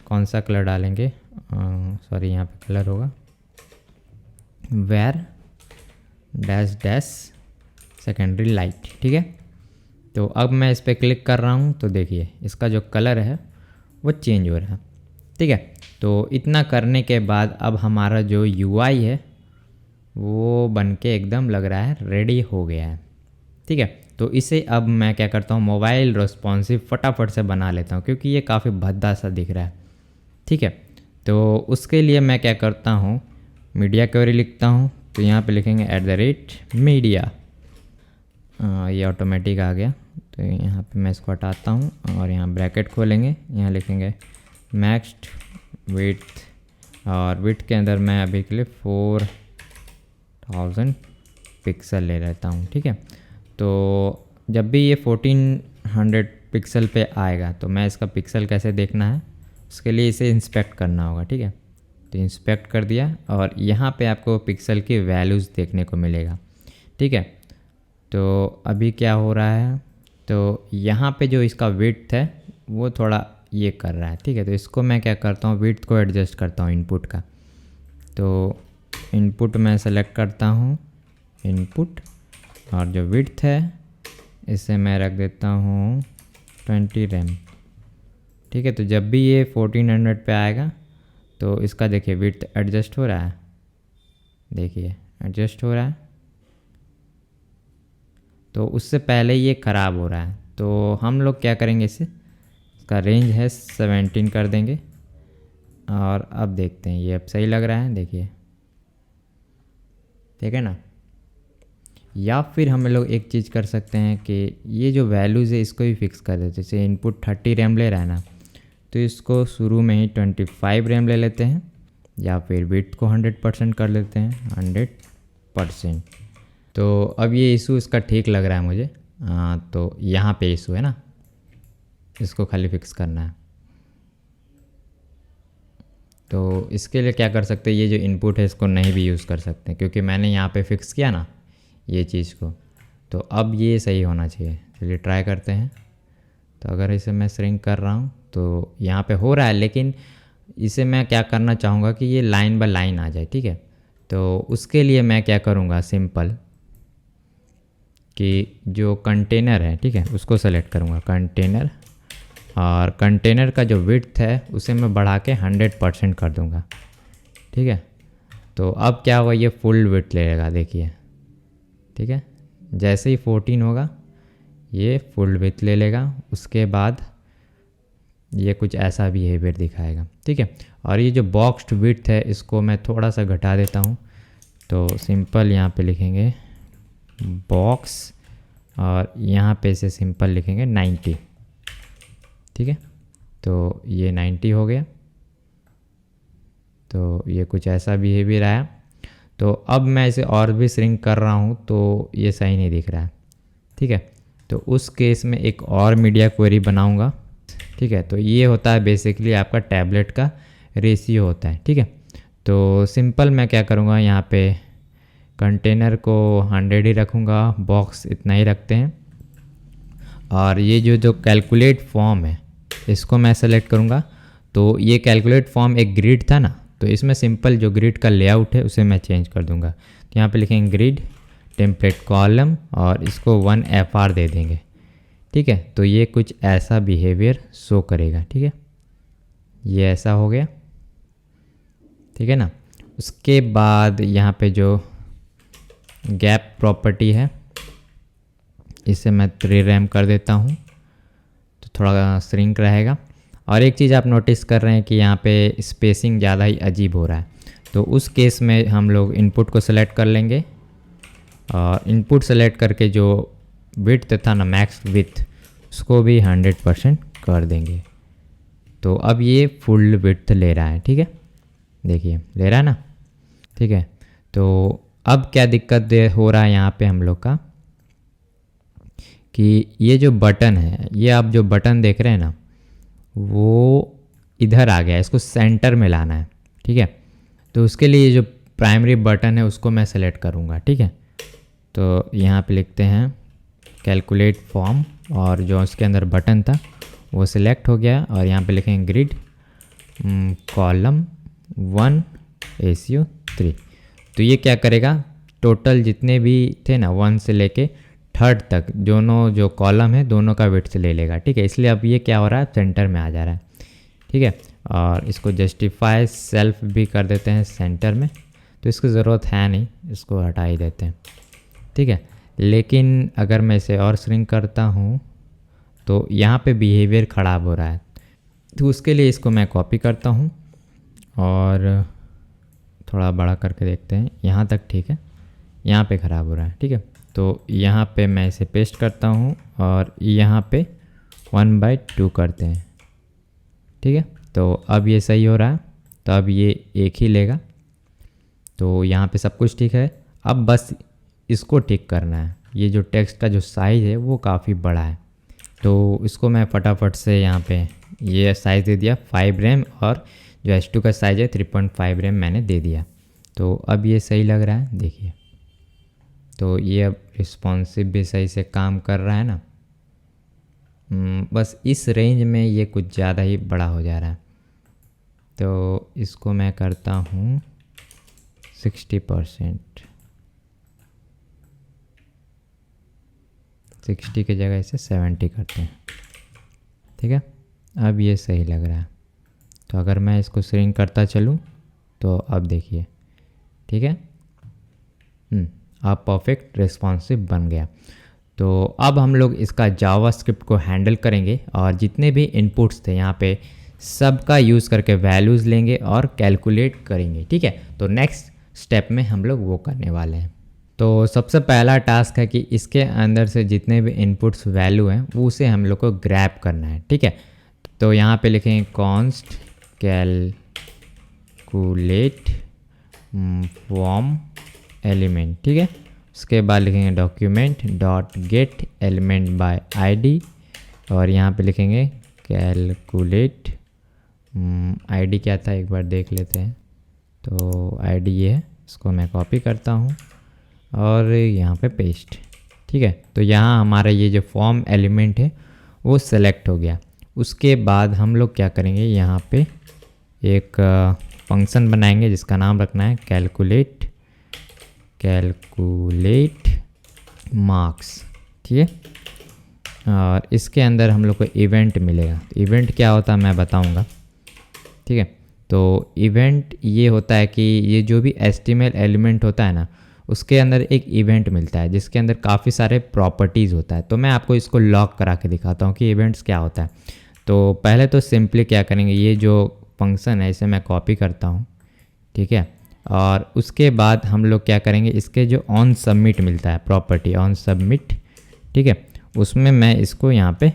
कौन सा कलर डालेंगे, सॉरी यहाँ पे कलर होगा var dash dash secondary light, ठीक है। तो अब मैं इस पर क्लिक कर रहा हूँ तो देखिए इसका जो कलर है वो चेंज हो रहा है, ठीक है। तो इतना करने के बाद अब हमारा जो UI है वो बन के एकदम लग रहा है रेडी हो गया है, ठीक है। तो इसे अब मैं क्या करता हूँ, मोबाइल रिस्पॉन्सिव फटाफट से बना लेता हूँ क्योंकि ये काफ़ी भद्दा सा दिख रहा है, ठीक है। तो उसके लिए मैं क्या करता हूँ, मीडिया क्वेरी लिखता हूँ। तो यहाँ पे लिखेंगे @media, ये ऑटोमेटिक आ गया। तो यहाँ पे मैं इसको हटाता हूँ और यहाँ ब्रैकेट खोलेंगे, यहाँ लिखेंगे मैक्स्ड विड्थ, और विड्थ के अंदर मैं अभी के लिए 4000 पिक्सल ले लेता हूँ, ठीक है। तो जब भी ये 1400 पिक्सल पे आएगा तो मैं इसका पिक्सल कैसे देखना है उसके लिए इसे इंस्पेक्ट करना होगा, ठीक है। तो इंस्पेक्ट कर दिया और यहाँ पे आपको पिक्सल की वैल्यूज़ देखने को मिलेगा, ठीक है। तो अभी क्या हो रहा है, तो यहाँ पे जो इसका विड्थ है वो थोड़ा ये कर रहा है, ठीक है। तो इसको मैं क्या करता हूँ, विड्थ को एडजस्ट करता हूँ इनपुट का। तो इनपुट मैं सेलेक्ट करता हूँ इनपुट, और जो विड्थ है इसे मैं रख देता हूँ 20 रैम, ठीक है। तो जब भी ये 1400 पे आएगा तो इसका देखिए विड्थ एडजस्ट हो रहा है, देखिए एडजस्ट हो रहा है। तो उससे पहले ये ख़राब हो रहा है, तो हम लोग क्या करेंगे, इसका रेंज है 17 कर देंगे। और अब देखते हैं ये अब सही लग रहा है, देखिए, ठीक है ना। या फिर हम लोग एक चीज़ कर सकते हैं कि ये जो वैल्यूज़ है इसको भी फिक्स कर देते हैं। जैसे इनपुट 30 रैम ले रहा है ना, तो इसको शुरू में ही 25 रैम ले लेते हैं, या फिर विड्थ को 100% कर लेते हैं, 100%। तो अब ये इशू इसका ठीक लग रहा है मुझे। तो यहाँ पे इशू है ना, इसको खाली फिक्स करना है। तो इसके लिए क्या कर सकते हैं, ये जो इनपुट है इसको नहीं भी यूज़ कर सकते हैं, क्योंकि मैंने यहाँ पे फिक्स किया ना ये चीज़ को। तो अब ये सही होना चाहिए, चलिए ट्राई करते हैं। तो अगर इसे मैं श्रिंक कर रहा हूँ तो यहाँ पे हो रहा है, लेकिन इसे मैं क्या करना चाहूँगा कि ये लाइन बाय लाइन आ जाए, ठीक है। तो उसके लिए मैं क्या करूँगा, सिंपल कि जो कंटेनर है, ठीक है, उसको सेलेक्ट करूँगा कंटेनर, और कंटेनर का जो विड्थ है उसे मैं बढ़ा के 100% कर दूँगा, ठीक है। तो अब क्या हुआ, ये फुल विड्थ ले लेगा, देखिए, ठीक है। जैसे ही 14 होगा ये फुल विड्थ ले लेगा, उसके बाद ये कुछ ऐसा बिहेवियर दिखाएगा, ठीक है। और ये जो बॉक्स्ड विड्थ है इसको मैं थोड़ा सा घटा देता हूँ। तो सिंपल यहाँ पे लिखेंगे बॉक्स, और यहाँ पे से सिंपल लिखेंगे 90, ठीक है। तो ये 90 हो गया। तो ये कुछ ऐसा बिहेवियर आया। तो अब मैं इसे और भी श्रिंक कर रहा हूँ तो ये सही नहीं दिख रहा है, ठीक है। तो उस केस में एक और मीडिया क्वेरी बनाऊँगा, ठीक है। तो ये होता है बेसिकली आपका टैबलेट का रेशियो होता है, ठीक है। तो सिंपल मैं क्या करूँगा, यहाँ पे कंटेनर को 100 ही रखूँगा, बॉक्स इतना ही रखते हैं। और ये जो कैलकुलेट फॉर्म है इसको मैं सेलेक्ट करूँगा। तो ये कैलकुलेट फॉर्म एक ग्रिड था ना, तो इसमें सिंपल जो ग्रिड का लेआउट है उसे मैं चेंज कर दूँगा। तो यहाँ पे लिखेंगे ग्रिड टेम्पलेट कॉलम, और इसको 1 FR दे देंगे, ठीक है। तो ये कुछ ऐसा बिहेवियर शो करेगा, ठीक है। ये ऐसा हो गया, ठीक है ना। उसके बाद यहाँ पे जो गैप प्रॉपर्टी है इसे मैं 3 रैम कर देता हूँ, तो थोड़ा श्रिंक रहेगा। और एक चीज़ आप नोटिस कर रहे हैं कि यहाँ पे स्पेसिंग ज़्यादा ही अजीब हो रहा है। तो उस केस में हम लोग इनपुट को सेलेक्ट कर लेंगे, और इनपुट सेलेक्ट करके जो विड्थ था ना, मैक्स विड्थ, उसको भी 100% कर देंगे। तो अब ये फुल विड्थ ले रहा है, ठीक है, देखिए ले रहा है ना, ठीक है। तो अब क्या दिक्कत हो रहा है यहाँ पे हम लोग का, कि ये जो बटन है, ये आप जो बटन देख रहे हैं ना, वो इधर आ गया, इसको सेंटर में लाना है, ठीक है। तो उसके लिए जो प्राइमरी बटन है उसको मैं सेलेक्ट करूँगा, ठीक है। तो यहाँ पे लिखते हैं कैलकुलेट फॉर्म, और जो उसके अंदर बटन था वो सिलेक्ट हो गया। और यहाँ पे लिखेंगे ग्रिड कॉलम 1 रेशियो 3। तो ये क्या करेगा, टोटल जितने भी थे ना 1 से लेके 3rd तक दोनों जो कॉलम है दोनों का विड्थ ले लेगा, ठीक है। इसलिए अब ये क्या हो रहा है, सेंटर में आ जा रहा है, ठीक है। और इसको जस्टिफाई सेल्फ भी कर देते हैं सेंटर में, तो इसकी ज़रूरत है नहीं, इसको हटा ही देते हैं, ठीक है। लेकिन अगर मैं इसे और श्रिंक करता हूँ तो यहाँ पे बिहेवियर ख़राब हो रहा है। तो उसके लिए इसको मैं कॉपी करता हूँ और थोड़ा बड़ा करके देखते हैं, यहाँ तक ठीक है, यहाँ पे ख़राब हो रहा है, ठीक है। तो यहाँ पे मैं इसे पेस्ट करता हूँ और यहाँ पे 1/2 करते हैं, ठीक है। तो अब ये सही हो रहा है, तो अब ये एक ही लेगा। तो यहाँ पे सब कुछ ठीक है, अब बस इसको ठीक करना है। ये जो टेक्स्ट का जो साइज़ है वो काफ़ी बड़ा है, तो इसको मैं फटाफट से यहाँ पे ये साइज़ दे दिया 5 रैम, और जो H2 का साइज़ है 3.5 रैम मैंने दे दिया। तो अब ये सही लग रहा है, देखिए। तो ये अब रिस्पॉन्सिव भी सही से काम कर रहा है ना। बस इस रेंज में ये कुछ ज़्यादा ही बड़ा हो जा रहा है, तो इसको मैं करता हूँ 60%, 60 की जगह इसे 70 करते हैं, ठीक है। अब ये सही लग रहा है। तो अगर मैं इसको श्रिंक करता चलूँ तो अब देखिए, ठीक है, अब परफेक्ट रिस्पॉन्सिव बन गया। तो अब हम लोग इसका जावास्क्रिप्ट को हैंडल करेंगे और जितने भी इनपुट्स थे यहाँ पे सबका यूज़ करके वैल्यूज़ लेंगे और कैलकुलेट करेंगे, ठीक है। तो नेक्स्ट स्टेप में हम लोग वो करने वाले हैं। तो सबसे पहला टास्क है कि इसके अंदर से जितने भी इनपुट्स वैल्यू हैं वो उसे हम लोग को ग्रैब करना है, ठीक है। तो यहाँ पे लिखेंगे कॉन्स्ट कैलकुलेट फॉर्म एलिमेंट, ठीक है। उसके बाद लिखेंगे document dot gate element by ID, और यहाँ पे लिखेंगे कैलकुलेट आईडी क्या था एक बार देख लेते हैं। तो आईडी ये है, इसको मैं कॉपी करता हूँ और यहाँ पे पेस्ट, ठीक है। तो यहाँ हमारा ये जो फॉर्म एलिमेंट है वो सेलेक्ट हो गया। उसके बाद हम लोग क्या करेंगे, यहाँ पे एक फंक्शन बनाएंगे जिसका नाम रखना है कैलकुलेट मार्क्स, ठीक है। और इसके अंदर हम लोग को इवेंट मिलेगा। तो इवेंट क्या होता है मैं बताऊंगा, ठीक है। तो इवेंट ये होता है कि ये जो भी HTML एलिमेंट होता है ना, उसके अंदर एक इवेंट मिलता है जिसके अंदर काफ़ी सारे प्रॉपर्टीज़ होता है। तो मैं आपको इसको लॉक करा के दिखाता हूँ कि इवेंट्स क्या होता है। तो पहले तो सिंपली क्या करेंगे, ये जो फंक्शन है इसे मैं कॉपी करता हूँ, ठीक है। और उसके बाद हम लोग क्या करेंगे, इसके जो ऑन सबमिट मिलता है प्रॉपर्टी ऑन सबमिट, ठीक है, उसमें मैं इसको यहाँ पे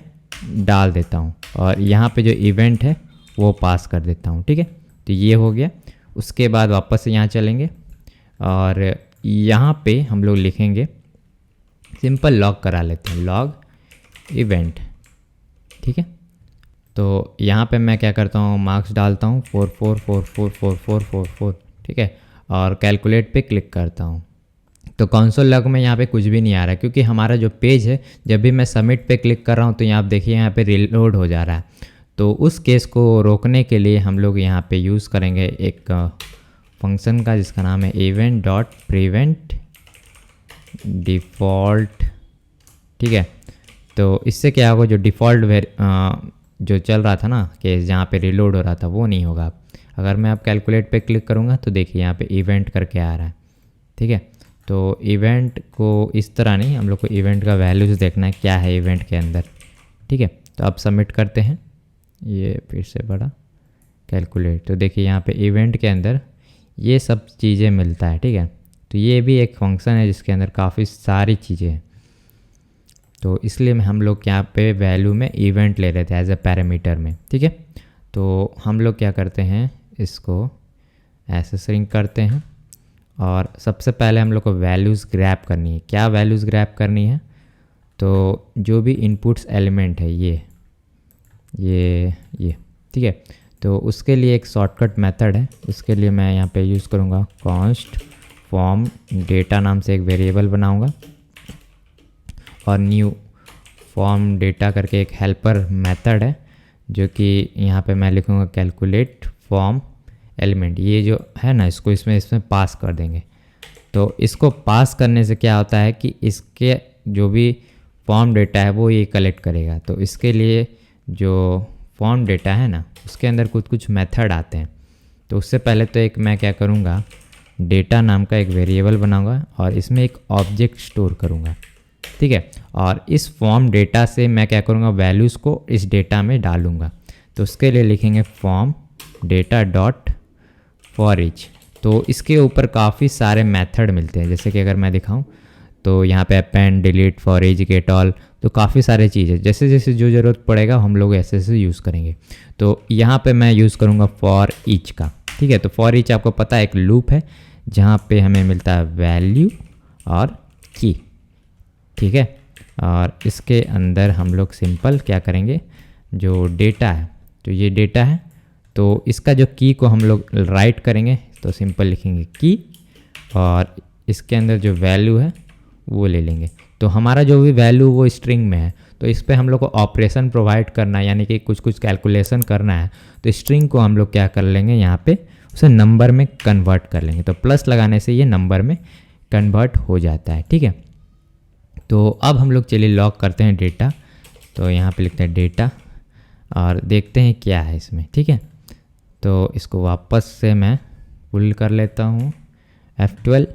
डाल देता हूँ और यहाँ पे जो इवेंट है वो पास कर देता हूँ, ठीक है। तो ये हो गया। उसके बाद वापस से यहाँ चलेंगे और यहाँ पे हम लोग लिखेंगे, सिंपल लॉग करा लेते हैं, लॉग इवेंट, ठीक है। तो यहाँ पे मैं क्या करता हूँ, मार्क्स डालता हूँ 44444444, ठीक है, और कैलकुलेट पे क्लिक करता हूँ। तो कंसोल लॉग में यहाँ पे कुछ भी नहीं आ रहा है क्योंकि हमारा जो पेज है जब भी मैं सबमिट पे क्लिक कर रहा हूँ तो यहाँ आप देखिए यहाँ पे रीलोड हो जा रहा है। तो उस केस को रोकने के लिए हम लोग यहाँ पे यूज़ करेंगे एक फंक्शन का जिसका नाम है इवेंट डॉट प्रिवेंट डिफ़ॉल्ट, ठीक है। तो इससे क्या होगा, जो डिफ़ॉल्ट जो चल रहा था ना केस जहाँ पे रीलोड हो रहा था वो नहीं होगा। अगर मैं अब कैलकुलेट पे क्लिक करूँगा तो देखिए यहाँ पे इवेंट करके आ रहा है, ठीक है। तो इवेंट को इस तरह नहीं, हम लोग को इवेंट का वैल्यूज़ देखना है क्या है इवेंट के अंदर, ठीक है। तो अब सबमिट करते हैं, ये फिर से बड़ा कैलकुलेट। तो देखिए यहाँ पे इवेंट के अंदर ये सब चीज़ें मिलता है, ठीक है। तो ये भी एक फंक्शन है जिसके अंदर काफ़ी सारी चीज़ें हैं। तो इसलिए हम लोग यहाँ पे वैल्यू में इवेंट ले रहे थे एज ए पैरामीटर में, ठीक है। तो हम लोग क्या करते हैं, इसको ऐसे श्रिंक करते हैं और सबसे पहले हम लोग को वैल्यूज़ ग्रैब करनी है। क्या वैल्यूज़ ग्रैब करनी है, तो जो भी इनपुट्स एलिमेंट है ये, ठीक है। तो उसके लिए एक शॉर्टकट मेथड है, उसके लिए मैं यहाँ पे यूज़ करूँगा कॉन्स्ट फॉर्म डेटा नाम से एक वेरिएबल बनाऊँगा और न्यू फॉर्म डेटा करके एक हेल्पर मेथड है जो कि यहाँ पे मैं लिखूँगा कैलकुलेट फॉर्म एलिमेंट। ये जो है ना इसको इसमें पास कर देंगे। तो इसको पास करने से क्या होता है कि इसके जो भी फॉर्म डेटा है वो ये कलेक्ट करेगा। तो इसके लिए जो फॉर्म डेटा है ना उसके अंदर कुछ मेथड आते हैं। तो उससे पहले तो एक मैं क्या करूँगा, डेटा नाम का एक वेरिएबल बनाऊँगा और इसमें एक ऑब्जेक्ट स्टोर करूँगा, ठीक है। और इस फॉर्म डेटा से मैं क्या करूँगा, वैल्यूज़ को इस डेटा में डालूँगा। तो उसके लिए लिखेंगे form data dot for each. तो इसके ऊपर काफ़ी सारे मेथड मिलते हैं, जैसे कि अगर मैं दिखाऊं तो यहाँ पे append, delete, for each, get all, तो काफ़ी सारे चीज़ें जैसे जैसे जो ज़रूरत पड़ेगा हम लोग ऐसे ऐसे यूज़ करेंगे। तो यहाँ पे मैं यूज़ करूँगा फॉर ईच का, ठीक है। तो फॉर ईच आपको पता है एक लूप है जहाँ पे हमें मिलता है वैल्यू और की, ठीक है। और इसके अंदर हम लोग सिंपल क्या करेंगे, जो डेटा है, तो ये डेटा है, तो इसका जो की को हम लोग राइट करेंगे, तो सिंपल लिखेंगे की, और इसके अंदर जो वैल्यू है वो ले लेंगे। तो हमारा जो भी वैल्यू वो स्ट्रिंग में है, तो इस पर हम लोग को ऑपरेशन प्रोवाइड करना है, यानी कि कुछ कुछ कैलकुलेशन करना है, तो स्ट्रिंग को हम लोग क्या कर लेंगे, यहाँ पे उसे नंबर में कन्वर्ट कर लेंगे। तो प्लस लगाने से ये नंबर में कन्वर्ट हो जाता है, ठीक है। तो अब हम लोग चलिए लॉग करते हैं डेटा, तो यहाँ पे लिखते हैं डेटा और देखते हैं क्या है इसमें, ठीक है। तो इसको वापस से मैं पुल कर लेता हूँ F12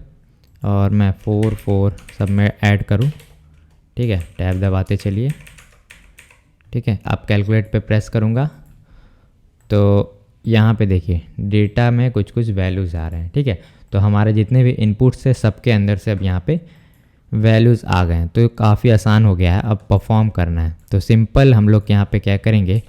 और मैं 4 4 सब में ऐड करूँ, ठीक है। टैब दबाते चलिए, ठीक है। अब कैलकुलेट पे प्रेस करूँगा तो यहाँ पे देखिए डेटा में कुछ कुछ वैल्यूज़ आ रहे हैं, ठीक है। तो हमारे जितने भी इनपुट्स है सबके अंदर से अब यहाँ पे वैल्यूज़ आ गए हैं, तो काफ़ी आसान हो गया है अब परफॉर्म करना है। तो सिंपल हम लोग यहाँ पे क्या करेंगे,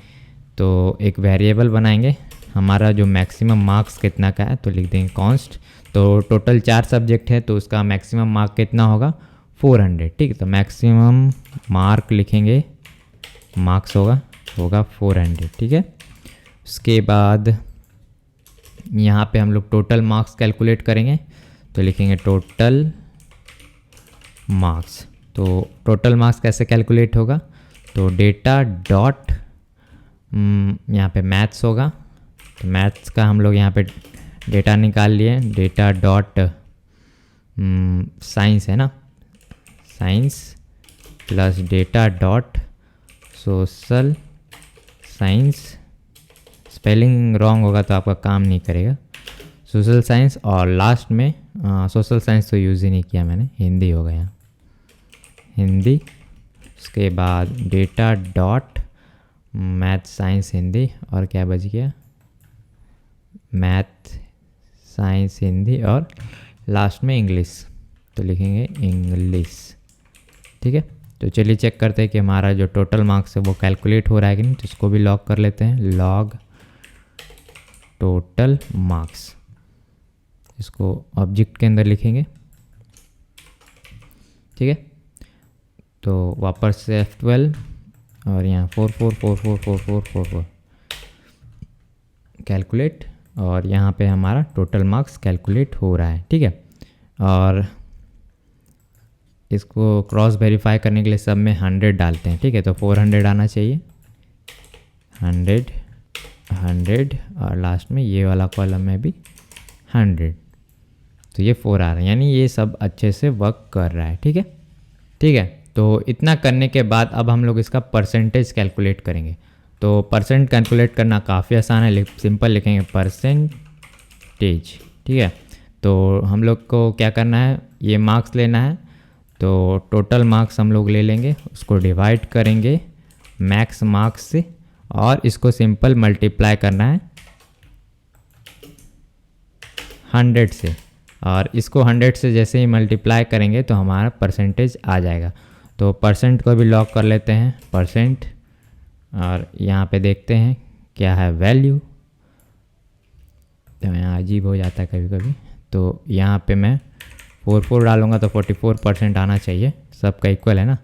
तो एक वेरिएबल बनाएंगे, हमारा जो मैक्सिमम मार्क्स कितना का है, तो लिख देंगे कॉन्स्ट। तो टोटल 4 सब्जेक्ट है, तो उसका मैक्सिमम मार्क कितना होगा 400, ठीक है। तो मैक्सिमम मार्क लिखेंगे, मार्क्स होगा 400, ठीक है। उसके बाद यहाँ पे हम लोग टोटल मार्क्स कैलकुलेट करेंगे, तो लिखेंगे टोटल मार्क्स। तो टोटल मार्क्स कैसे कैलकुलेट होगा, तो डेटा डॉट यहाँ पे मैथ्स होगा, तो मैथ्स का हम लोग यहाँ पे डेटा निकाल लिए, डेटा डॉट साइंस है ना, science plus data dot social science, spelling wrong होगा तो आपका काम नहीं करेगा, सोशल साइंस। और लास्ट में सोशल साइंस तो यूज़ ही नहीं किया मैंने, हिंदी हो गया, हिंदी। उसके बाद data dot math science Hindi, और क्या बच गया, मैथ साइंस हिंदी, और लास्ट में इंग्लिश, तो लिखेंगे इंग्लिश, ठीक है। तो चलिए चेक करते हैं कि हमारा जो टोटल मार्क्स है वो कैलकुलेट हो रहा है कि नहीं। तो इसको भी लॉग कर लेते हैं, लॉग टोटल मार्क्स, इसको ऑब्जेक्ट के अंदर लिखेंगे, ठीक है। तो वापस से F12 और यहाँ 4 4 4 4 4 4 4 4 कैलकुलेट, और यहाँ पे हमारा टोटल मार्क्स कैलकुलेट हो रहा है, ठीक है। और इसको क्रॉस वेरीफाई करने के लिए सब में 100 डालते हैं, ठीक है। तो 400 आना चाहिए, 100 100, और लास्ट में ये वाला कॉलम में भी 100, तो ये 4 आ रहा है, यानी ये सब अच्छे से वर्क कर रहा है, ठीक है, ठीक है। तो इतना करने के बाद अब हम लोग इसका परसेंटेज कैलकुलेट करेंगे। तो परसेंट कैलकुलेट करना काफ़ी आसान है, सिंपल लिखेंगे परसेंटेज, ठीक है। तो हम लोग को क्या करना है, ये मार्क्स लेना है, तो टोटल मार्क्स हम लोग ले लेंगे, उसको डिवाइड करेंगे मैक्स मार्क्स से, और इसको सिंपल मल्टीप्लाई करना है 100 से, और इसको 100 से जैसे ही मल्टीप्लाई करेंगे तो हमारा परसेंटेज आ जाएगा। तो परसेंट को भी लॉक कर लेते हैं, परसेंट, और यहाँ पे देखते हैं क्या है वैल्यू, तो यहाँ अजीब हो जाता है कभी कभी। तो यहाँ पे मैं 4 4 डालूँगा तो 44% आना चाहिए, सबका इक्वल है ना।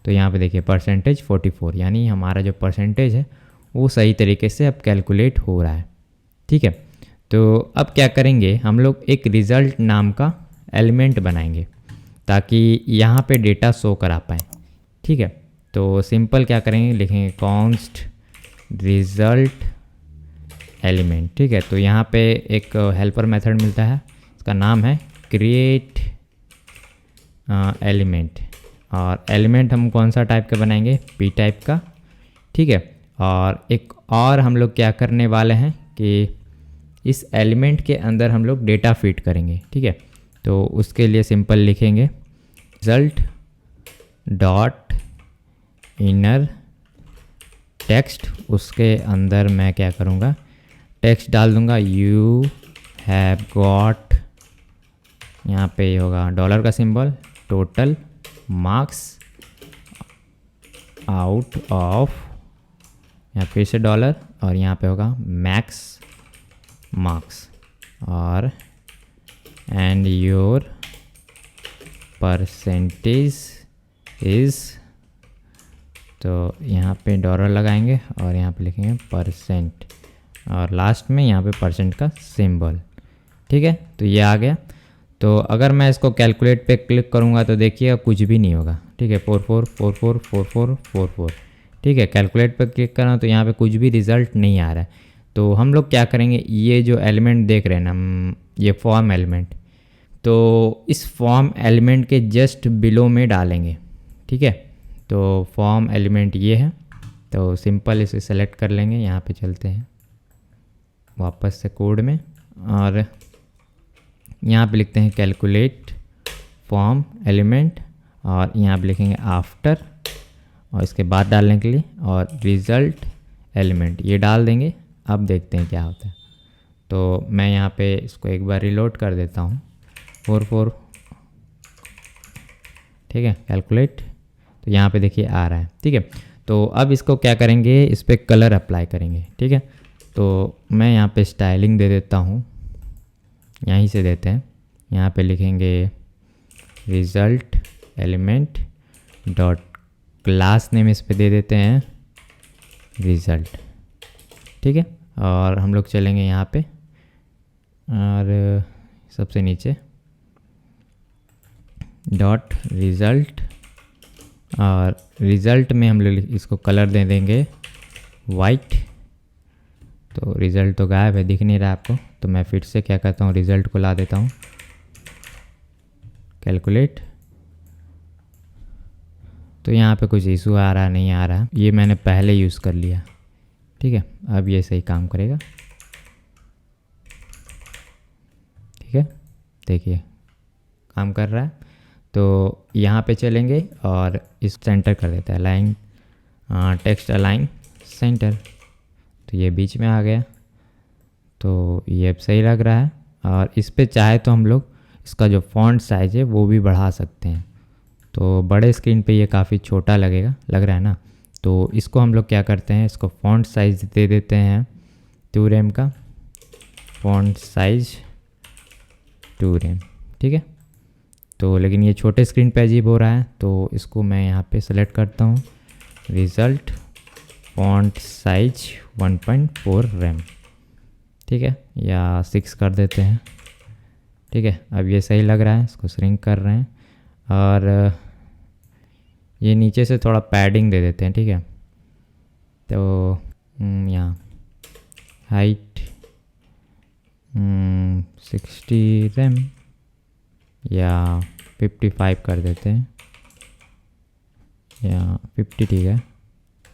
तो यहाँ पे देखिए परसेंटेज 44, यानी हमारा जो परसेंटेज है वो सही तरीके से अब कैलकुलेट हो रहा है, ठीक है। तो अब क्या करेंगे, हम लोग एक रिज़ल्ट नाम का एलिमेंट बनाएंगे ताकि यहाँ पे डेटा शो करा पाएँ, ठीक है। तो सिंपल क्या करेंगे, लिखेंगे कॉन्स्ट रिज़ल्ट एलिमेंट, ठीक है। तो यहाँ पे एक हेल्पर मेथड मिलता है, इसका नाम है क्रिएट एलिमेंट, और एलिमेंट हम कौन सा टाइप का बनाएंगे, पी टाइप का, ठीक है। और एक और हम लोग क्या करने वाले हैं कि इस एलिमेंट के अंदर हम लोग डेटा फीड करेंगे, ठीक है। तो उसके लिए सिंपल लिखेंगे रिजल्ट डॉट इनर टेक्स्ट, उसके अंदर मैं क्या करूँगा, टेक्स्ट डाल दूँगा यू हैव गॉट, यहाँ पे होगा डॉलर का symbol, total marks out of, यहाँ फिर से डॉलर, और यहाँ पे होगा मैक्स मार्क्स, और एंड योर परसेंटेज इज़, तो यहाँ पे डॉलर लगाएंगे और यहाँ पे लिखेंगे परसेंट और लास्ट में यहाँ पे परसेंट का सिंबल। ठीक है, तो ये आ गया। तो अगर मैं इसको कैलकुलेट पे क्लिक करूँगा तो देखिएगा कुछ भी नहीं होगा। ठीक है, 44444444। ठीक है, कैलकुलेट पे क्लिक करा तो यहाँ पे कुछ भी रिज़ल्ट नहीं आ रहा है। तो हम लोग क्या करेंगे, ये जो एलिमेंट देख रहे हैं ना, ये फॉर्म एलिमेंट, तो इस फॉर्म एलिमेंट के जस्ट बिलो में डालेंगे। ठीक है, तो फॉर्म एलिमेंट ये है, तो सिंपल इसे सेलेक्ट कर लेंगे। यहाँ पे चलते हैं वापस से कोड में और यहाँ पे लिखते हैं कैलकुलेट फॉर्म एलिमेंट और यहाँ पे लिखेंगे आफ्टर और इसके बाद डालने के लिए और रिज़ल्ट एलिमेंट ये डाल देंगे। अब देखते हैं क्या होता है। तो मैं यहाँ पे इसको एक बार रिलोड कर देता हूँ 44। ठीक है, कैलकुलेट, तो यहाँ पे देखिए आ रहा है। ठीक है, तो अब इसको क्या करेंगे, इस पर कलर अप्लाई करेंगे। ठीक है, तो मैं यहाँ पे स्टाइलिंग दे देता हूँ, यहीं से देते हैं। यहाँ पे लिखेंगे result element dot class name, इस पे दे देते हैं रिज़ल्ट। ठीक है, और हम लोग चलेंगे यहाँ पे और सबसे नीचे डॉट रिज़ल्ट और रिज़ल्ट में हम लोग इसको कलर दे देंगे वाइट। तो रिज़ल्ट तो गायब है, दिख नहीं रहा आपको, तो मैं फिर से क्या करता हूँ, रिज़ल्ट को ला देता हूँ कैलकुलेट। तो यहाँ पे कुछ इशू आ रहा नहीं आ रहा, ये मैंने पहले यूज़ कर लिया। ठीक है, अब ये सही काम करेगा। ठीक है, देखिए काम कर रहा है। तो यहाँ पे चलेंगे और इस सेंटर कर देते हैं अलाइन, टेक्स्ट अलाइन सेंटर, तो ये बीच में आ गया। तो ये अब सही लग रहा है और इस पे चाहे तो हम लोग इसका जो फॉन्ट साइज़ है वो भी बढ़ा सकते हैं। तो बड़े स्क्रीन पे ये काफ़ी छोटा लगेगा, लग रहा है ना। तो इसको हम लोग क्या करते हैं, इसको फॉन्ट साइज़ दे देते हैं 2 रेम का, फॉन्ट साइज़ 2 रेम। ठीक है, तो लेकिन ये छोटे स्क्रीन पे अजीब हो रहा है, तो इसको मैं यहाँ पे सेलेक्ट करता हूँ रिज़ल्ट फॉन्ट साइज 1.4 रेम। ठीक है, या 6 कर देते हैं। ठीक है, अब ये सही लग रहा है, इसको श्रिंक कर रहे हैं और ये नीचे से थोड़ा पैडिंग दे देते हैं। ठीक है, तो यहाँ हाइट 60 रेम या 55 कर देते हैं, या 50 ठीक है,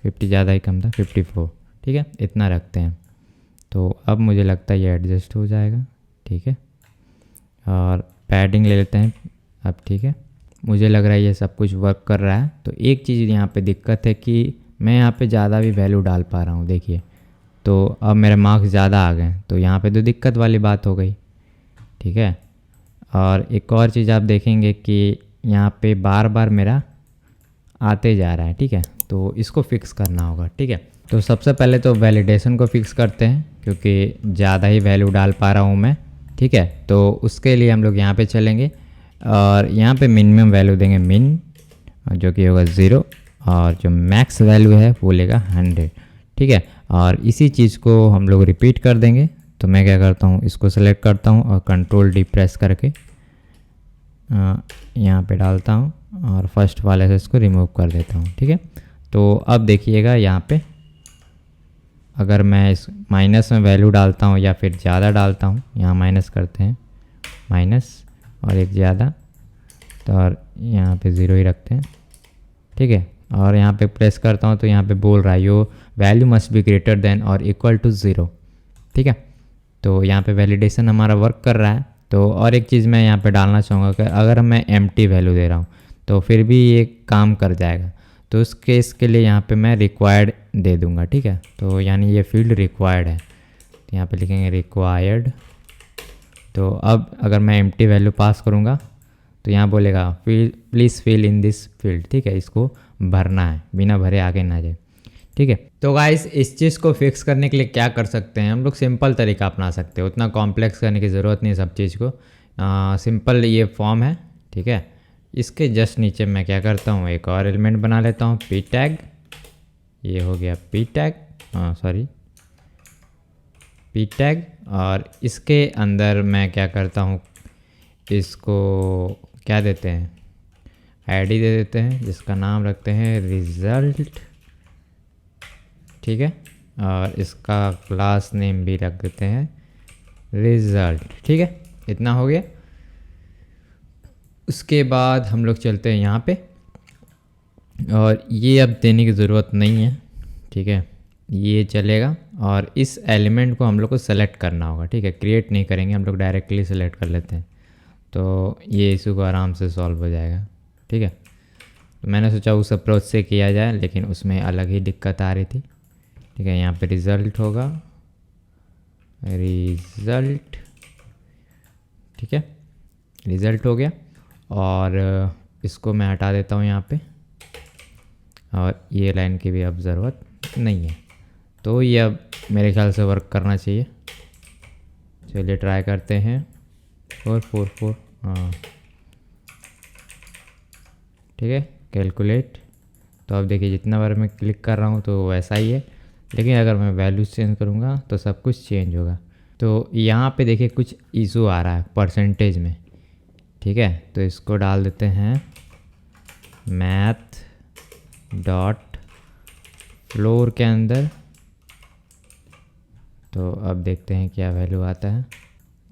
50 ज़्यादा ही कम था, 54। ठीक है, इतना रखते हैं। तो अब मुझे लगता है ये एडजस्ट हो जाएगा। ठीक है, और पैडिंग ले लेते हैं अब। ठीक है, मुझे लग रहा है ये सब कुछ वर्क कर रहा है। तो एक चीज़ यहाँ पे दिक्कत है कि मैं यहाँ पे ज़्यादा भी वैल्यू डाल पा रहा हूँ, देखिए। तो अब मेरे मार्क्स ज़्यादा आ गए, तो यहाँ पे तो दिक्कत वाली बात हो गई। ठीक है, और एक और चीज़ आप देखेंगे कि यहाँ पे बार बार मेरा आते जा रहा है। ठीक है, तो इसको फिक्स करना होगा। ठीक है, तो सबसे पहले तो वैलिडेशन को फिक्स करते हैं, क्योंकि ज़्यादा ही वैल्यू डाल पा रहा हूँ मैं। ठीक है, तो उसके लिए हम लोग यहाँ पे चलेंगे और यहाँ पे मिनिमम वैल्यू देंगे मिन, जो कि होगा 0, और जो मैक्स वैल्यू है वो लेगा 100। ठीक है, और इसी चीज़ को हम लोग रिपीट कर देंगे। तो मैं क्या करता हूँ, इसको सेलेक्ट करता हूँ और कंट्रोल डी प्रेस करके यहाँ पे डालता हूँ और फर्स्ट वाले से इसको रिमूव कर देता हूँ। ठीक है, तो अब देखिएगा यहाँ पे अगर मैं इस माइनस में वैल्यू डालता हूँ या फिर ज़्यादा डालता हूँ, यहाँ माइनस करते हैं, माइनस और एक ज़्यादा, तो और यहाँ पे 0 ही रखते हैं। ठीक है, और यहाँ पे प्रेस करता हूँ तो यहाँ पे बोल रहा है your value must be greater than और इक्वल टू 0। ठीक है, तो यहाँ पे वैलिडेशन हमारा वर्क कर रहा है। तो और एक चीज़ मैं यहाँ पे डालना चाहूँगा कि अगर मैं एम्प्टी वैल्यू दे रहा हूँ तो फिर भी ये काम कर जाएगा। तो उस केस के लिए यहाँ पे मैं रिक्वायर्ड दे दूँगा। ठीक है, तो यानी ये फील्ड रिक्वायर्ड है, तो यहाँ पे लिखेंगे रिक्वायर्ड। तो अब अगर मैं एम्प्टी वैल्यू पास करूँगा तो यहाँ बोलेगा please fill in this field. ठीक है, इसको भरना है, बिना भरे आगे ना जाए। ठीक है, तो गाइस इस चीज़ को फिक्स करने के लिए क्या कर सकते हैं हम लोग, सिंपल तरीका अपना सकते हैं, उतना कॉम्प्लेक्स करने की ज़रूरत नहीं सब चीज़ को। सिंपल ये फॉर्म है। ठीक है, इसके जस्ट नीचे मैं क्या करता हूँ, एक और एलिमेंट बना लेता हूँ, पी टैग। ये हो गया P tag, sorry P tag. और इसके अंदर मैं क्या करता हूँ, इसको क्या देते हैं, आईडी दे देते हैं, जिसका नाम रखते हैं रिज़ल्ट। ठीक है, और इसका क्लास नेम भी रख देते हैं रिज़ल्ट। ठीक है, इतना हो गया। उसके बाद हम लोग चलते हैं यहाँ पे, और ये अब देने की ज़रूरत नहीं है। ठीक है, ये चलेगा। और इस एलिमेंट को हम लोग को सेलेक्ट करना होगा। ठीक है, क्रिएट नहीं करेंगे हम लोग, डायरेक्टली सेलेक्ट कर लेते हैं, तो ये इशू को आराम से सॉल्व हो जाएगा। ठीक है, तो मैंने सोचा उस अप्रोच से किया जाए, लेकिन उसमें अलग ही दिक्कत आ रही थी। ठीक है, यहाँ पे रिज़ल्ट होगा, रिज़ल्ट। ठीक है, रिज़ल्ट हो गया। और इसको मैं हटा देता हूँ यहाँ पे, और ये लाइन की भी अब ज़रूरत नहीं है। तो ये अब मेरे ख्याल से वर्क करना चाहिए। चलिए ट्राई करते हैं। 444, हाँ ठीक है, कैलकुलेट। तो अब देखिए जितना बार मैं क्लिक कर रहा हूँ तो वैसा ही है, लेकिन अगर मैं वैल्यूज़ चेंज करूँगा तो सब कुछ चेंज होगा। तो यहाँ पे देखिए कुछ इशू आ रहा है परसेंटेज में। ठीक है, तो इसको डाल देते हैं मैथ डॉट फ्लोर के अंदर। तो अब देखते हैं क्या वैल्यू आता है।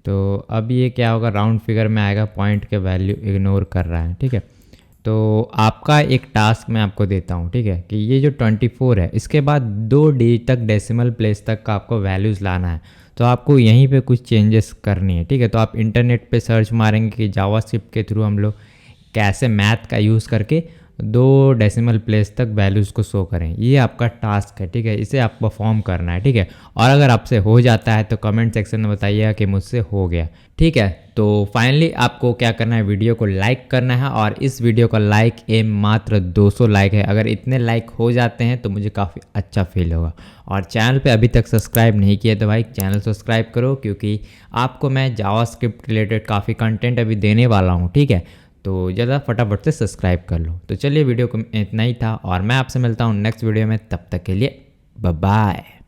तो अब ये क्या होगा, राउंड फिगर में आएगा, पॉइंट के वैल्यू इग्नोर कर रहा है। ठीक है, तो आपका एक टास्क मैं आपको देता हूँ। ठीक है, कि ये जो 24 है, इसके बाद 2 डिजिट तक डेसिमल प्लेस तक का आपको वैल्यूज़ लाना है। तो आपको यहीं पे कुछ चेंजेस करनी है। ठीक है, तो आप इंटरनेट पे सर्च मारेंगे कि जावास्क्रिप्ट के थ्रू हम लोग कैसे मैथ का यूज़ करके 2 डेसिमल प्लेस तक वैल्यूज़ को शो करें। ये आपका टास्क है। ठीक है, इसे आप परफॉर्म करना है। ठीक है, और अगर आपसे हो जाता है तो कमेंट सेक्शन में बताइएगा कि मुझसे हो गया। ठीक है, तो फाइनली आपको क्या करना है, वीडियो को लाइक करना है, और इस वीडियो का लाइक एम मात्र 200 लाइक है। अगर इतने लाइक हो जाते हैं तो मुझे काफ़ी अच्छा फील होगा। और चैनल पे अभी तक सब्सक्राइब नहीं किया तो भाई चैनल सब्सक्राइब करो, क्योंकि आपको मैं जावास्क्रिप्ट रिलेटेड काफ़ी कंटेंट अभी देने वाला हूँ। ठीक है, तो ज़्यादा फटाफट से सब्सक्राइब कर लो। तो चलिए वीडियो को इतना ही था, और मैं आपसे मिलता हूँ नेक्स्ट वीडियो में। तब तक के लिए बाय बाय।